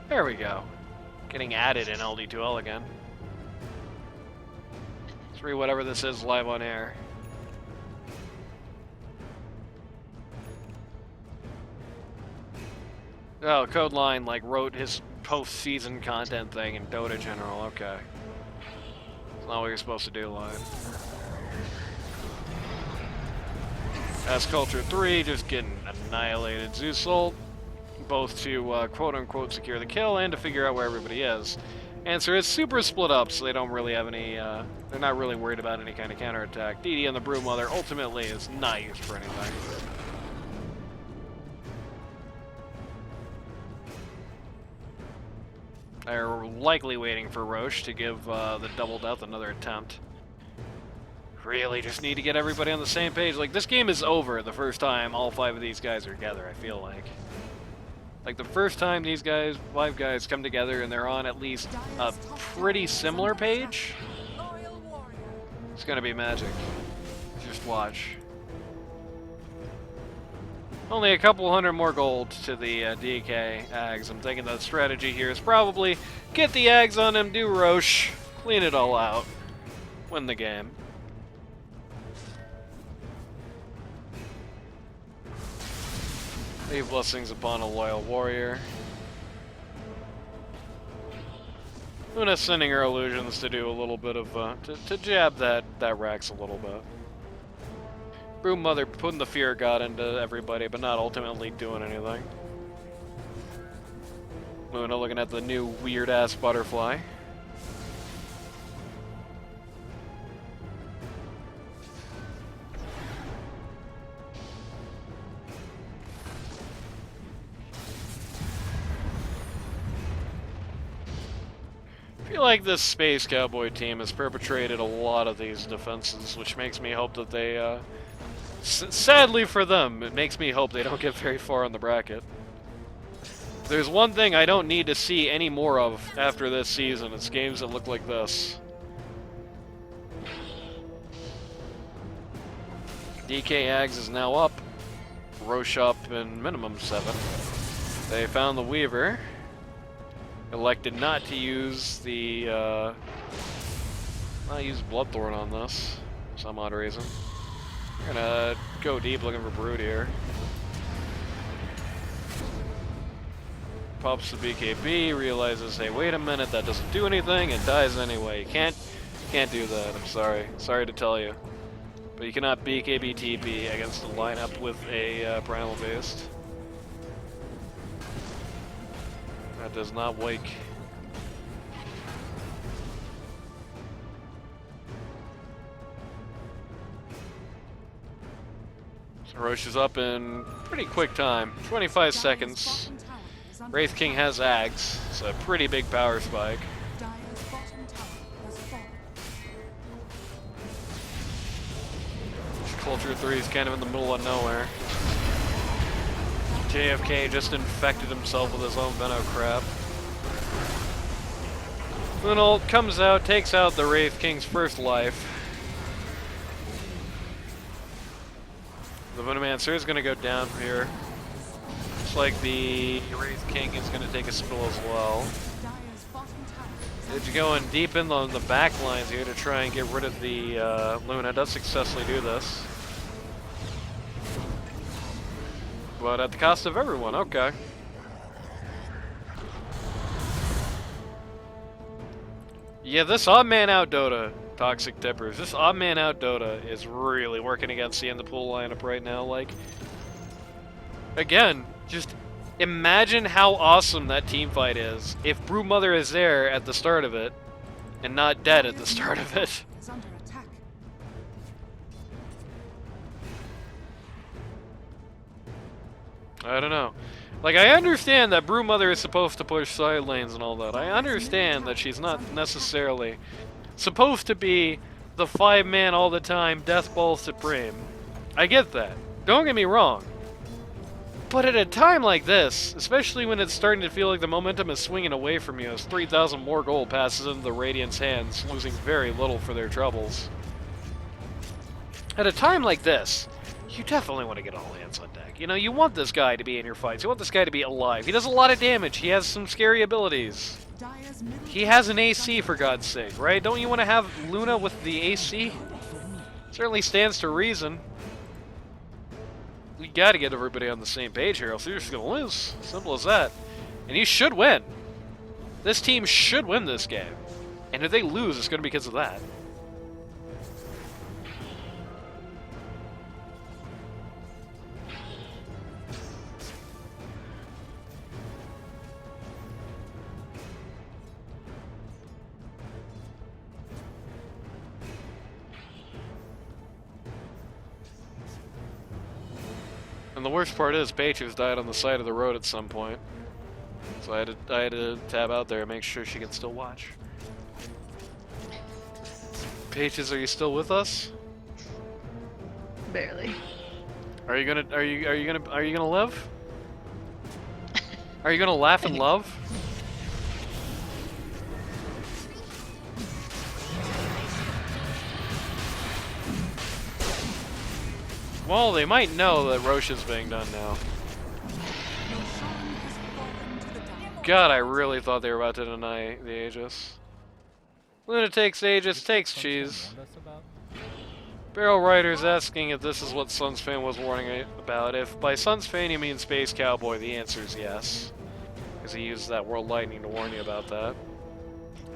There we go. Getting added in LD2L again. Let's read whatever this is live on air. Oh, Codeline like wrote his post-season content thing in Dota General. Okay, that's not what you're supposed to do live. As Culture 3 just getting annihilated. Zeus ult, both to quote-unquote secure the kill and to figure out where everybody is. Answer is super split up, so they don't really have any, they're not really worried about any kind of counterattack. DD and the Brood Mother ultimately is not used for anything. They're likely waiting for Roche to give the double death another attempt. Really just need to get everybody on the same page. Like, this game is over the first time all 5 of these guys are together, I feel like. Like, the first time these guys, 5 guys, come together and they're on at least a pretty similar page, Loyal warrior. it's gonna be magic. Just watch. Only a couple hundred more gold to the DK Ags. I'm thinking the strategy here is probably get the Ags on him, do Roche, clean it all out, win the game. Leave blessings upon a loyal warrior. Luna sending her illusions to do a little bit of, to jab that Rax a little bit. Brood Mother putting the fear god into everybody, but not ultimately doing anything. Luna looking at the new weird-ass butterfly. I feel like this Space Cowboy team has perpetrated a lot of these defenses, which makes me hope that they, sadly for them, it makes me hope they don't get very far on the bracket. There's one thing I don't need to see any more of after this season, it's games that look like this. DK Ags is now up. Roche up in minimum 7. They found the Weaver. Elected not to use the, not use Bloodthorn on this, for some odd reason. We're gonna go deep looking for Brood here. Pops the BKB, realizes, hey, wait a minute, that doesn't do anything, it dies anyway. You can't do that, I'm sorry. Sorry to tell you. But you cannot BKB TP against a lineup with a Primal Beast. That does not wake. So Roche is up in pretty quick time, 25 seconds. Wraith King has Ags, so a pretty big power spike. Dire's bottom tower has fallen. Culture 3 is kind of in the middle of nowhere. JFK just infected himself with his own Veno crap. Lunalt comes out, takes out the Wraith King's first life. The Venomancer is going to go down from here. Looks like the Wraith King is going to take a spill as well. Dire's bottom tower is It's going deep in on the back lines here to try and get rid of the Luna. Does successfully do this. But at the cost of everyone, okay. Yeah, this odd man out Dota, Toxic Tippers. This odd man out Dota is really working against the end of the pool lineup right now. Like, again, just imagine how awesome that team fight is if Broodmother is there at the start of it and not dead at the start of it. is under attack. I don't know. Like, I understand that Broodmother is supposed to push side lanes and all that. I understand that she's not necessarily supposed to be the 5-man all the time, Death Ball Supreme. I get that. Don't get me wrong. But at a time like this, especially when it's starting to feel like the momentum is swinging away from you as 3,000 more gold passes into the Radiant's hands, losing very little for their troubles. At a time like this, you definitely want to get all hands on deck. You know, you want this guy to be in your fights. You want this guy to be alive. He does a lot of damage. He has some scary abilities. Dire's middle He has an AC, for God's sake, right? Don't you want to have Luna with the AC? Certainly stands to reason. We gotta get everybody on the same page here, else you're just gonna lose. Simple as that. And you should win. This team should win this game. And if they lose, it's gonna be because of that. And the worst part is, Patriots died on the side of the road at some point. So I had to tab out there and make sure she can still watch. Patriots, are you still with us? Barely. Are you gonna live? Are you gonna laugh and love? Well, they might know that Roche is being done now. God, I really thought they were about to deny the Aegis. Luna takes Aegis, takes cheese. Barrel Rider's asking if this is what Sunsfan was warning about. If by Sunsfan you mean Space Cowboy, the answer is yes. Because he used that World Lightning to warn you about that.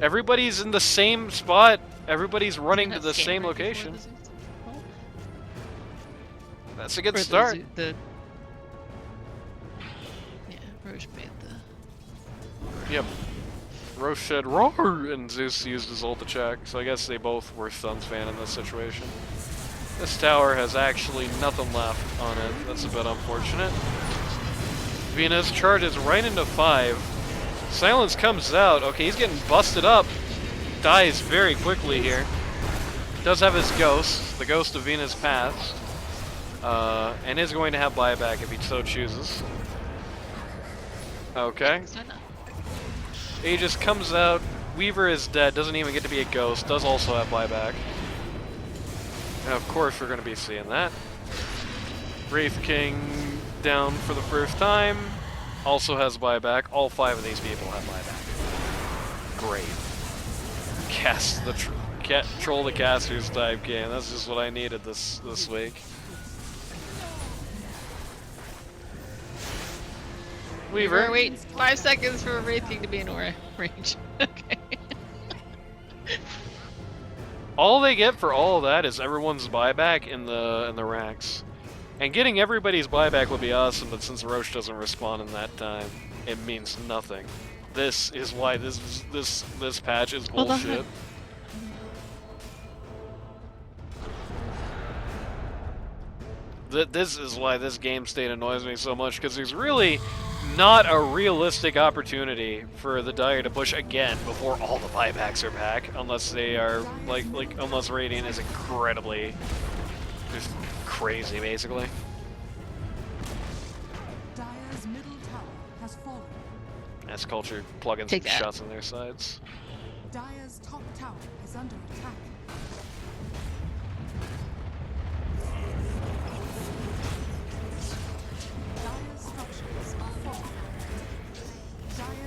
Everybody's in the same spot. Everybody's running to the same location. That's a good start. Yeah, Roche made the... Yep. Roche said roar, and Zeus used his ult to check, so I guess they both were Suns fan in this situation. This tower has actually nothing left on it. That's a bit unfortunate. Venus charges right into 5. Silence comes out. Okay, he's getting busted up. Dies very quickly here. Does have his ghost. The ghost of Venus passed. And is going to have buyback if he so chooses. Okay. Aegis comes out. Weaver is dead. Doesn't even get to be a ghost. Does also have buyback. And of course we're going to be seeing that. Wraith King down for the first time. Also has buyback. All 5 of these people have buyback. Great. Cast the troll the casters type game. That's just what I needed this week. Weaver. We're waiting 5 seconds for Wraith King to be in aura range. Okay. All they get for all of that is everyone's buyback in the racks. And getting everybody's buyback would be awesome, but since Roche doesn't respond in that time, it means nothing. This is why this patch is bullshit. This is why this game state annoys me so much, because there's really not a realistic opportunity for the Dire to push again before all the buybacks are back, unless they are unless Radiant is incredibly just crazy, basically. Dire's middle tower has fallen. As Culture plug in some shots on their sides. Dire's top tower is under attack.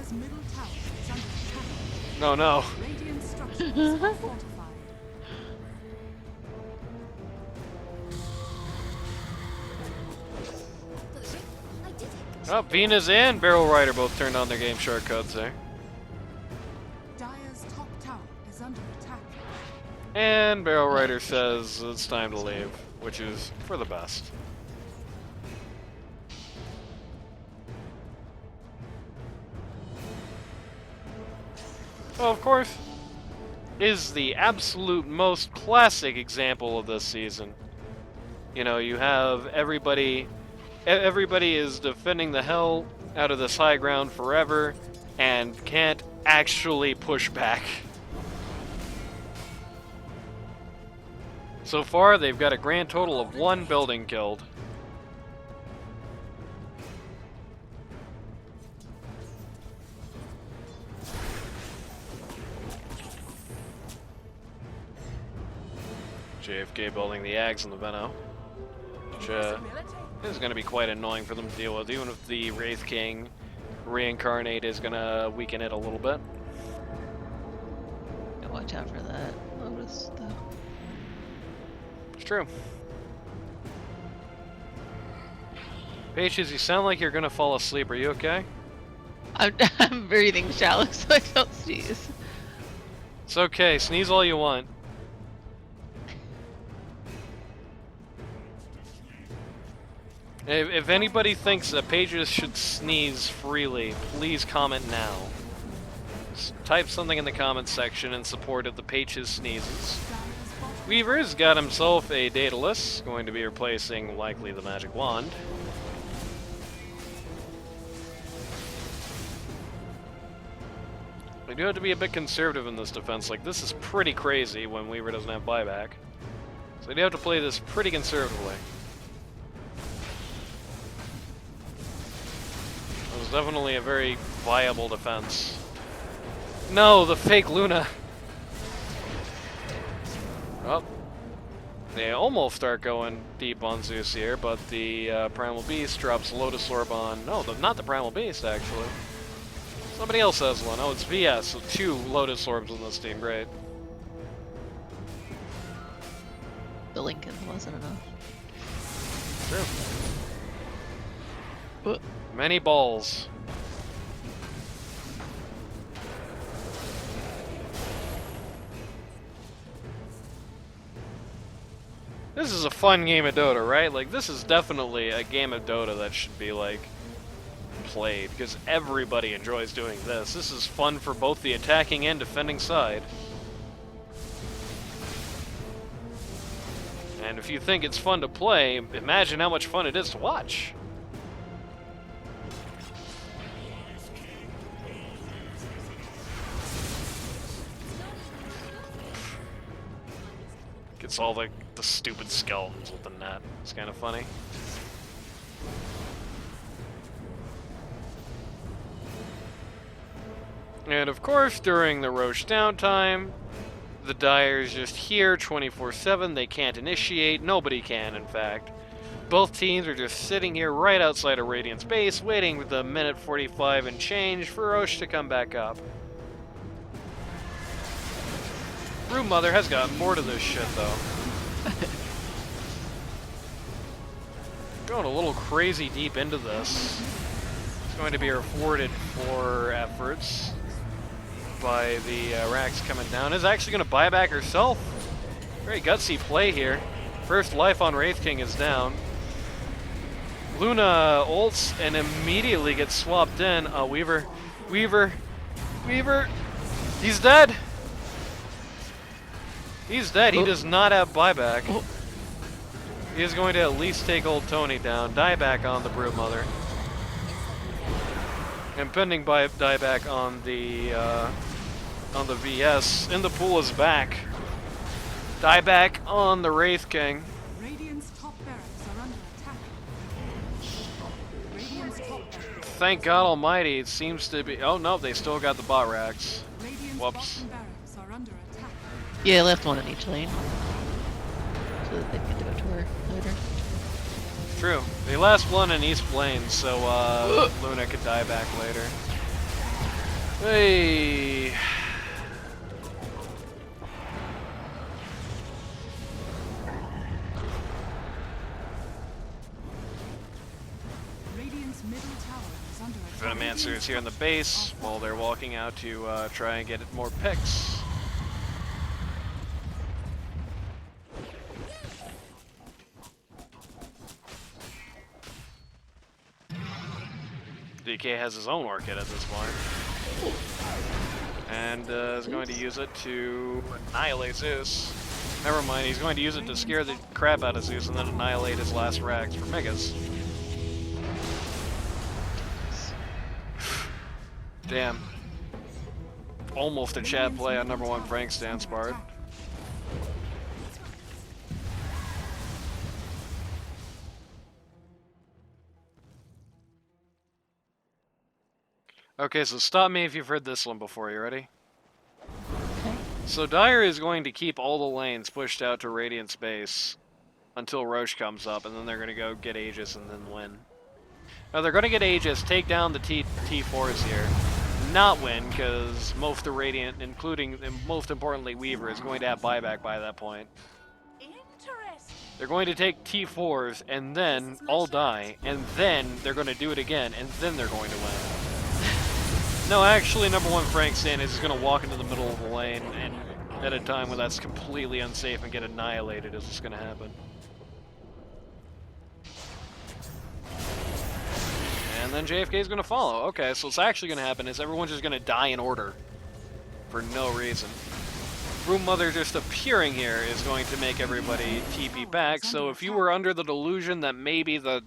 Dire's middle tower is under attack. No, no. Radiant structures are fortified. I did it. Oh, Venus and Barrel Rider both turned on their Game Shark codes there. Dire's top tower is under attack. And Barrel Rider says it's time to leave, which is for the best. Well, of course, is the absolute most classic example of this season. You know, you have everybody is defending the hell out of this high ground forever and can't actually push back. So far, they've got a grand total of 1 building killed. JFK building the Ags and the Veno, which is going to be quite annoying for them to deal with, even if the Wraith King reincarnate is going to weaken it a little bit. Gotta watch out for that Lotus, though. It's true. Patience, you sound like you're going to fall asleep. Are you okay? I'm breathing shallow, so I don't sneeze. It's okay. Sneeze all you want. If anybody thinks that pages should sneeze freely, please comment now. Just type something in the comments section in support of the pages sneezes. Weaver's got himself a Daedalus, going to be replacing likely the Magic Wand. We do have to be a bit conservative in this defense. Like, this is pretty crazy when Weaver doesn't have buyback. So we do have to play this pretty conservatively. It was definitely a very viable defense. No, the fake Luna! Oh. They almost start going deep on Zeus here, but the Primal Beast drops Lotus Orb on... No, not the Primal Beast, actually. Somebody else has one. Oh, it's VS, so 2 Lotus Orbs on this team, great. The Lincoln wasn't enough. True. Many balls. This is a fun game of Dota, right? Like, this is definitely a game of Dota that should be, like, played, because everybody enjoys doing this. This is fun for both the attacking and defending side. And if you think it's fun to play, imagine how much fun it is to watch. Gets all the stupid skeletons with the net. It's kind of funny. And of course, during the Roche downtime, the Dire's just here 24/7. They can't initiate. Nobody can, in fact. Both teams are just sitting here right outside of Radiant's base, waiting with the minute 45 and change for Roche to come back up. Broom Mother has gotten bored of this shit, though. Going a little crazy deep into this. It's going to be rewarded for efforts by the Rax coming down. Is actually going to buy back herself. Very gutsy play here. First life on Wraith King is down. Luna ults and immediately gets swapped in. Weaver. He's dead. He's dead. He does not have buyback. He is going to at least take old Tony down. Dieback on the Brood Mother. And pending dieback on the VS. And the pool is back. Dieback on the Wraith King. Radiant's top barracks are under attack. Radiant's top barracks. Thank God Almighty, it seems to be... Oh no, they still got the bot racks. Radiant's Whoops. bottom barracks are under attack. Yeah, I left one in each lane. So that they can do it to her later. True. They last one in East Lane, so Luna could die back later. Hey. Radiant's middle tower is under attack. Venomancer is here in the base while they're walking out to try and get more picks. DK has his own orchid at this point. And is going to use it to annihilate Zeus. Never mind, he's going to use it to scare the crap out of Zeus and then annihilate his last Rax for Megas. Damn. Almost a Chad play on #1 Frank stance part. Okay, so stop me if you've heard this one before. You ready? Okay. So Dire is going to keep all the lanes pushed out to Radiant's base until Roche comes up, and then they're going to go get Aegis and then win. Now they're going to get Aegis, take down the T4s here, not win, because most of Radiant, including, and most importantly, Weaver, is going to have buyback by that point. Interesting. They're going to take T4s, and then all die, and then they're going to do it again, and then they're going to win. No, actually, #1 Frank Stan is going to walk into the middle of the lane, and at a time when that's completely unsafe and get annihilated is what's going to happen. And then JFK is going to follow. Okay, so what's actually going to happen is everyone's just going to die in order for no reason. Room Mother just appearing here is going to make everybody TP back, so if you were under the delusion that maybe the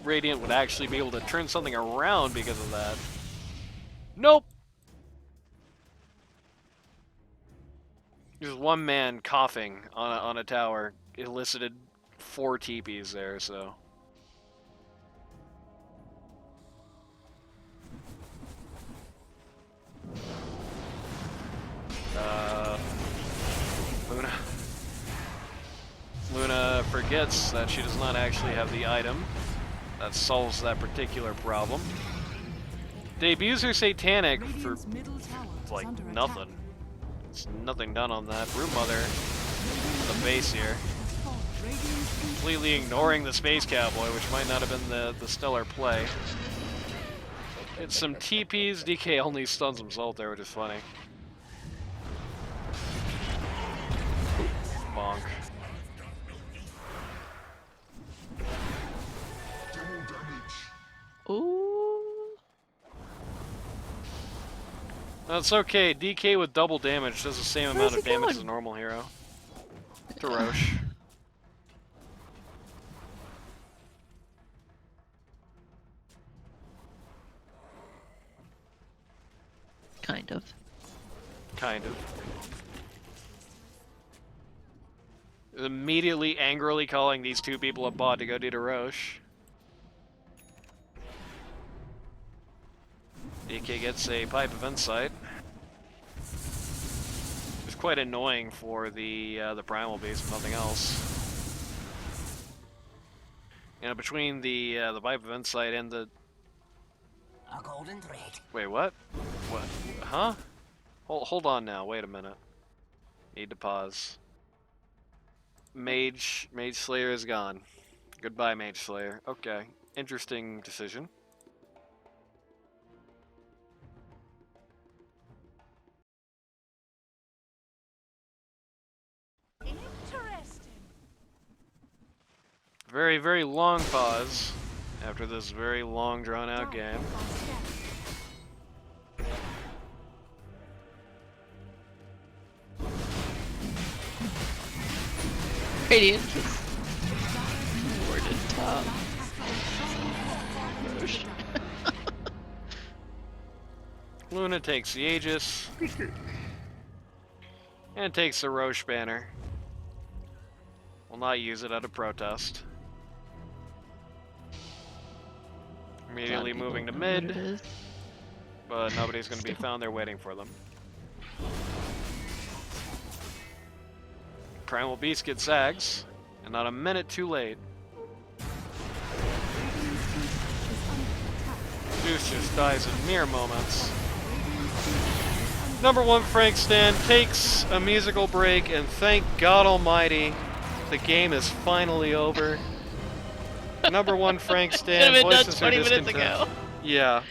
Radiant would actually be able to turn something around because of that, nope! Just one man coughing on a tower elicited 4 TPs there, so... Luna forgets that she does not actually have the item that solves that particular problem. Debuts her Satanic for Radiant's middle tower is like under nothing. attack. It's nothing done on that. Brood Mother, the base here, Radiant's completely ignoring the Space Cowboy, which might not have been the stellar play. It's some TPs. DK only stuns himself there, which is funny. Bonk. Ooh. That's okay. DK with double damage does the same amount Where's of he damage going? as a normal hero. To Roche. Kind of. Kind of. Immediately angrily calling these two people a bot to go do to Roche. DK gets a Pipe of Insight. It's quite annoying for the Primal Beast, if nothing else. You know, between the Pipe of Insight and the... A golden thread. Wait, what? What? Huh? Hold on now, wait a minute. Need to pause. Mage Slayer is gone. Goodbye, Mage Slayer. Okay, interesting decision. Interesting. Very, very long pause after this very long, drawn-out game. Radiant just warded top. Roche. Luna takes the Aegis. And takes the Roche banner. Will not use it out of protest. Immediately moving to mid, but nobody's going to be found there waiting for them. Primal Beast gets Zags, and not a minute too late. Zeus just dies in mere moments. Number one Frank Stan takes a musical break, and thank God Almighty, the game is finally over. Number one Frank Should Stan have been done voices her 20 minutes discontent. ago. Yeah.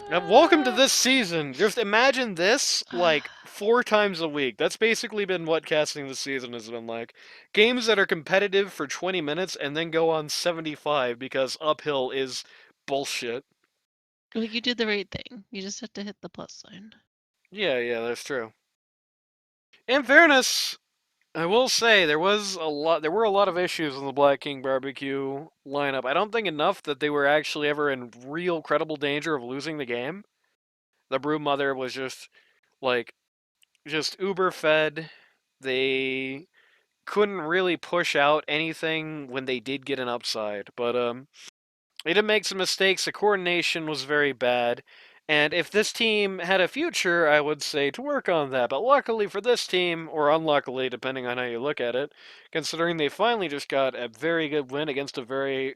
Welcome to this season. Just imagine this like 4 times a week. That's basically been what casting this season has been like. Games that are competitive for 20 minutes and then go on 75 because uphill is bullshit. Well, you did the right thing. You just have to hit the plus sign. Yeah, that's true. In fairness, I will say there were a lot of issues in the Black King Barbecue lineup. I don't think enough that they were actually ever in real credible danger of losing the game. The Brood Mother was just uber fed. They couldn't really push out anything when they did get an upside, but they did make some mistakes. The coordination was very bad. And if this team had a future, I would say to work on that. But luckily for this team, or unluckily, depending on how you look at it, considering they finally just got a very good win against a very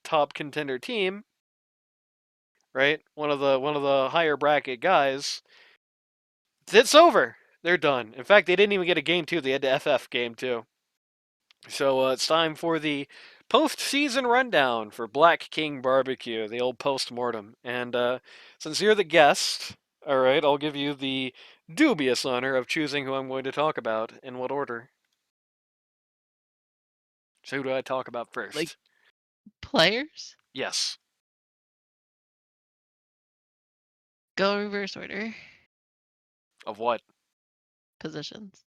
top contender team, right? One of the higher bracket guys. It's over. They're done. In fact, they didn't even get a game two. They had to FF game two. So it's time for the post-season rundown for Black King Barbecue, the old post-mortem. And since you're the guest, all right, I'll give you the dubious honor of choosing who I'm going to talk about in what order. So who do I talk about first? Like- Players? Yes. Go reverse order. Of what? Positions.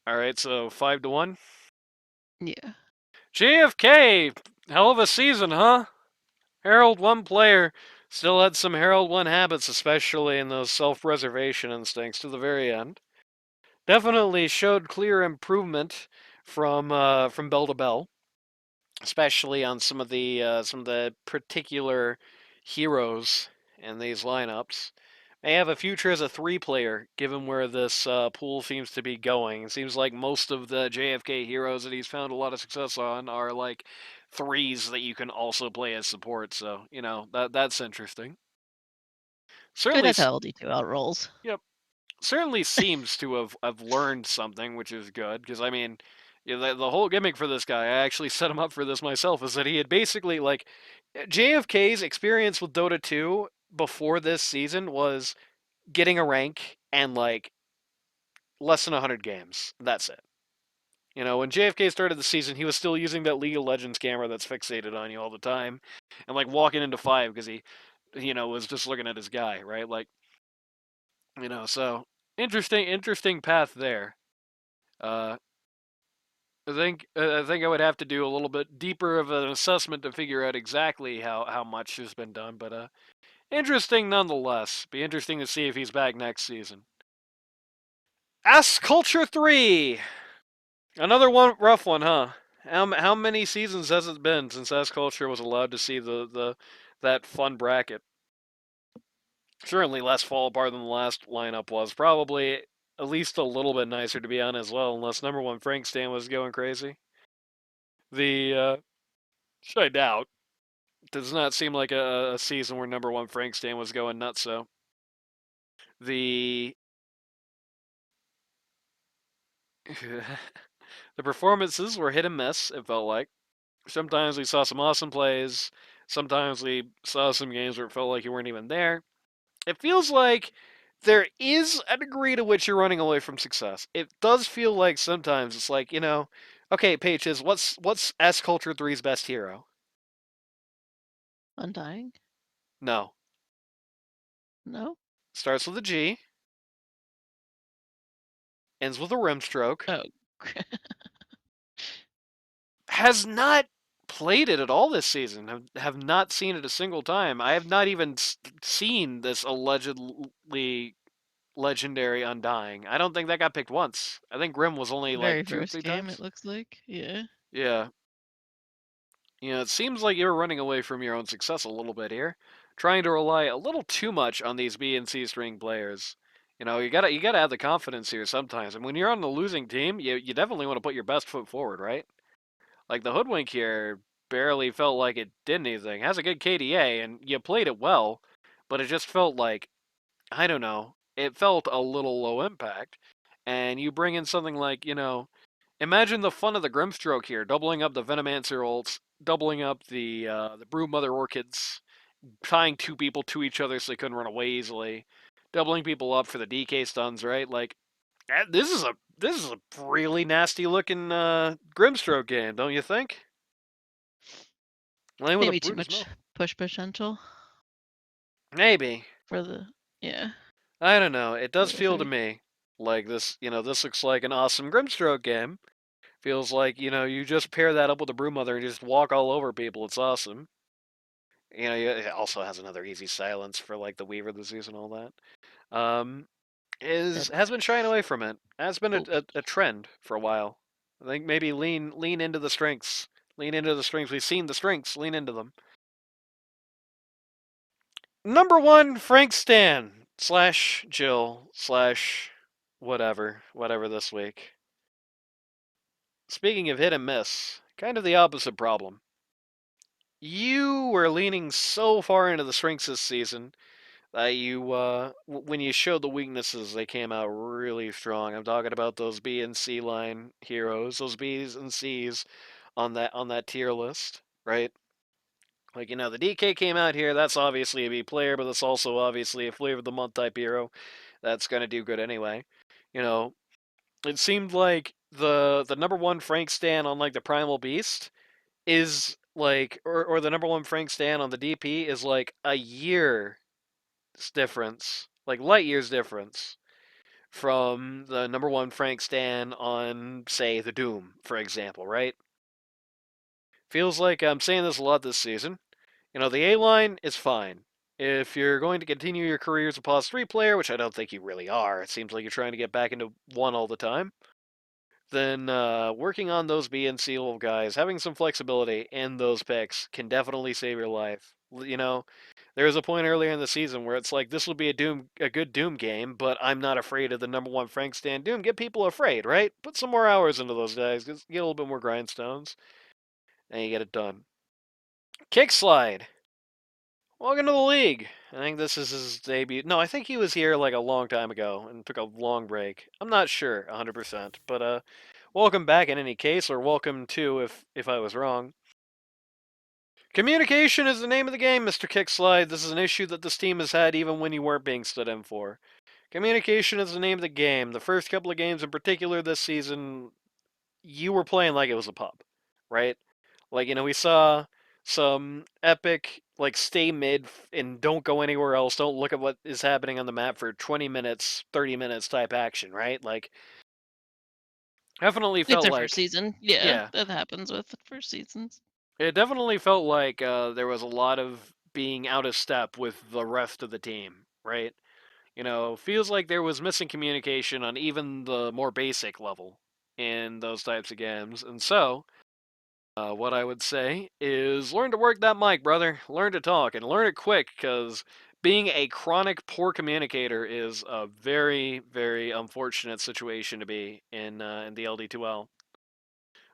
All right, so 5-1. Yeah. JFK, hell of a season, huh? Herald 1 player still had some Herald 1 habits, especially in those self-preservation instincts to the very end. Definitely showed clear improvement from bell to bell, especially on some of the particular heroes in these lineups. May have a future as a 3-player, given where this pool seems to be going. It seems like most of the JFK heroes that he's found a lot of success on are like 3s that you can also play as support. So that's interesting. Sure, Certainly, that's how LD2L rolls. yep. Certainly seems to have learned something, which is good. Because I mean, the whole gimmick for this guy, I actually set him up for this myself, is that he had basically JFK's experience with Dota 2 before this season was getting a rank and less than 100 games. That's it. When JFK started the season, he was still using that League of Legends camera that's fixated on you all the time, and walking into 5 because he, was just looking at his guy, right? So interesting path there. Uh, I think I would have to do a little bit deeper of an assessment to figure out exactly how much has been done, but interesting nonetheless. Be interesting to see if he's back next season. S Culture 3. Another one rough one, huh? How many seasons has it been since S Culture was allowed to see that fun bracket? Certainly less fall apart than the last lineup was. Probably at least a little bit nicer, to be honest, as well, unless number one Frank Stan was going crazy. Which I doubt. Does not seem like a season where number one Frank Stan was going nuts. So the the performances were hit and miss. It felt like sometimes we saw some awesome plays. Sometimes we saw some games where it felt like you weren't even there. It feels like there is a degree to which you're running away from success. It does feel like sometimes it's like, okay, Pages, what's S Culture 3's best hero? Undying? No. No? Starts with a G, ends with a rim stroke. Oh. Has not played it at all this season. Have not seen it a single time. I have not even seen this allegedly legendary Undying. I don't think that got picked once. I think Grim was only Very like 2 or first 3 game, times. it looks like. Yeah. Yeah. It seems like you're running away from your own success a little bit here, trying to rely a little too much on these B and C string players. You gotta have the confidence here sometimes. And when you're on the losing team, you definitely want to put your best foot forward, right? Like the Hoodwink here barely felt like it did anything. Has a good KDA, and you played it well, but it just felt like I don't know, it felt a little low impact. And you bring in something like, imagine the fun of the Grimstroke here, doubling up the Venomancer ults, doubling up the Broodmother Orchids, tying two people to each other so they couldn't run away easily, doubling people up for the DK stuns, right? Like, this is a really nasty looking Grimstroke game, don't you think? Playing with a Maybe too brute as much well. push potential Maybe. for the I don't know. It does level feel to 3. me like this, this looks like an awesome Grimstroke game. Feels like, you just pair that up with the Broodmother and just walk all over people. It's awesome. It also has another easy silence for like the Weaver disease and all that. Has been shying away from it. Has been a trend for a while. I think maybe lean into the strengths. Lean into the strengths. We've seen the strengths. Lean into them. Number one, Frank Stan / Jill / whatever this week. Speaking of hit and miss, kind of the opposite problem. You were leaning so far into the strengths this season that when you showed the weaknesses, they came out really strong. I'm talking about those B and C line heroes, those B's and C's on that tier list, right? Like, the DK came out here, that's obviously a B player, but that's also obviously a flavor of the month type hero. That's gonna do good anyway. It seemed like the number one Frank Stan on like the Primal Beast is like or the number one Frank Stan on the DP is like a year's difference. Like light years difference from the number one Frank Stan on, say, the Doom, for example, right? Feels like I'm saying this a lot this season. The A line is fine. If you're going to continue your career as a Pause 3 player, which I don't think you really are, it seems like you're trying to get back into 1 all the time, then working on those B and C level guys, having some flexibility in those picks can definitely save your life. There was a point earlier in the season where it's like this will be a good Doom game, but I'm not afraid of the number one Frank Stan Doom. Get people afraid, right? Put some more hours into those guys. Get a little bit more grindstones, and you get it done. Kick slide. Welcome to the league. I think this is his debut. No, I think he was here like a long time ago and took a long break. I'm not sure 100%, but welcome back in any case, or welcome to if I was wrong. Communication is the name of the game, Mr. Kickslide. This is an issue that this team has had even when you weren't being stood in for. Communication is the name of the game. The first couple of games in particular this season, you were playing like it was a pub, right? Like, we saw some epic, like, stay mid and don't go anywhere else, don't look at what is happening on the map for 20 minutes, 30 minutes type action, right? Like, definitely It's felt our like, first season. Yeah, yeah, that happens with first seasons. it definitely felt like there was a lot of being out of step with the rest of the team, right? Feels like there was missing communication on even the more basic level in those types of games. And so, what I would say is learn to work that mic, brother. Learn to talk and learn it quick, because being a chronic poor communicator is a very, very unfortunate situation to be in the LD2L.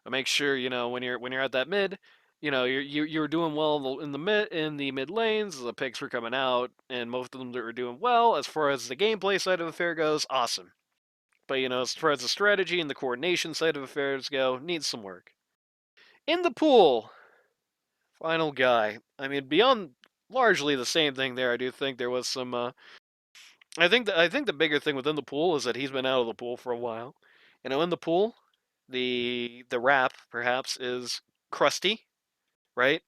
Make sure when you're at that mid, you're doing well in the mid lanes. The picks were coming out, and most of them that were doing well as far as the gameplay side of affair goes. Awesome, but as far as the strategy and the coordination side of affairs go, needs some work. In the pool, final guy. I mean, beyond largely the same thing there, I do think there was some. I think the bigger thing within the pool is that he's been out of the pool for a while. In the pool, the rap perhaps is crusty, right?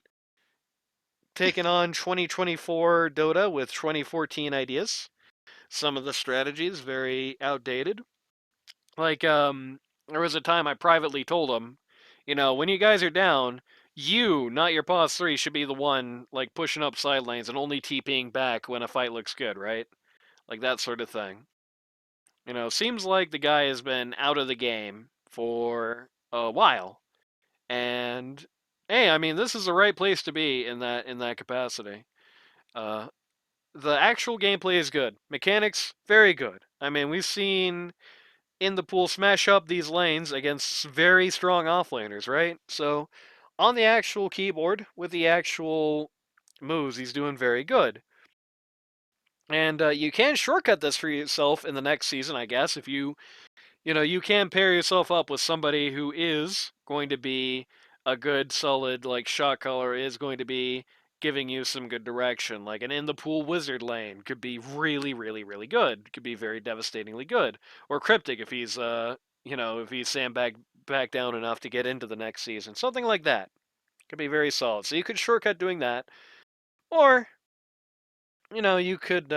Taking on 2024 Dota with 2014 ideas. Some of the strategies very outdated. Like, there was a time I privately told him, when you guys are down, you, not your boss 3, should be the one, like, pushing up side lanes and only TPing back when a fight looks good, right? Like, that sort of thing. Seems like the guy has been out of the game for a while. And, hey, I mean, this is the right place to be in that capacity. Uh, the actual gameplay is good. Mechanics, very good. I mean, we've seen in the pool smash up these lanes against very strong offlaners, right? So on the actual keyboard with the actual moves, he's doing very good. And you can shortcut this for yourself in the next season, I guess, if you can pair yourself up with somebody who is going to be a good, solid, like, shot caller, is going to be giving you some good direction. Like an in the pool wizard lane could be really, really, really good. Could be very devastatingly good. Or Cryptic if he's if he's sandbagged back down enough to get into the next season. Something like that. Could be very solid. So you could shortcut doing that. Or you could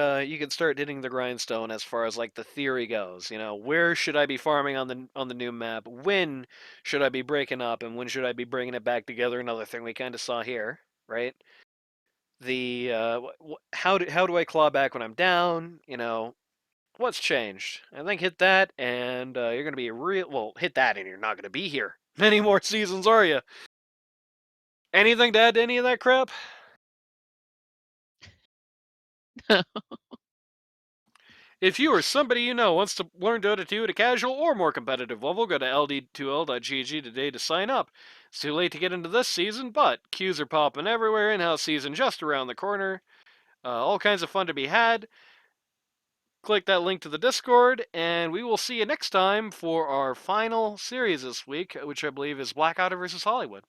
start hitting the grindstone as far as like the theory goes. Where should I be farming on the new map? When should I be breaking up, and when should I be bringing it back together? Another thing we kind of saw here, right? The how do I claw back when I'm down? What's changed? I think hit that, and you're gonna be hit that, and you're not gonna be here many more seasons, are you? Anything to add to any of that crap? If you or somebody you know wants to learn Dota 2 at a casual or more competitive level, go to LD2L.gg today to sign up. It's too late to get into this season, but queues are popping everywhere, in-house season just around the corner. All kinds of fun to be had. Click that link to the Discord, and we will see you next time for our final series this week, which I believe is Blackout versus Hollywood.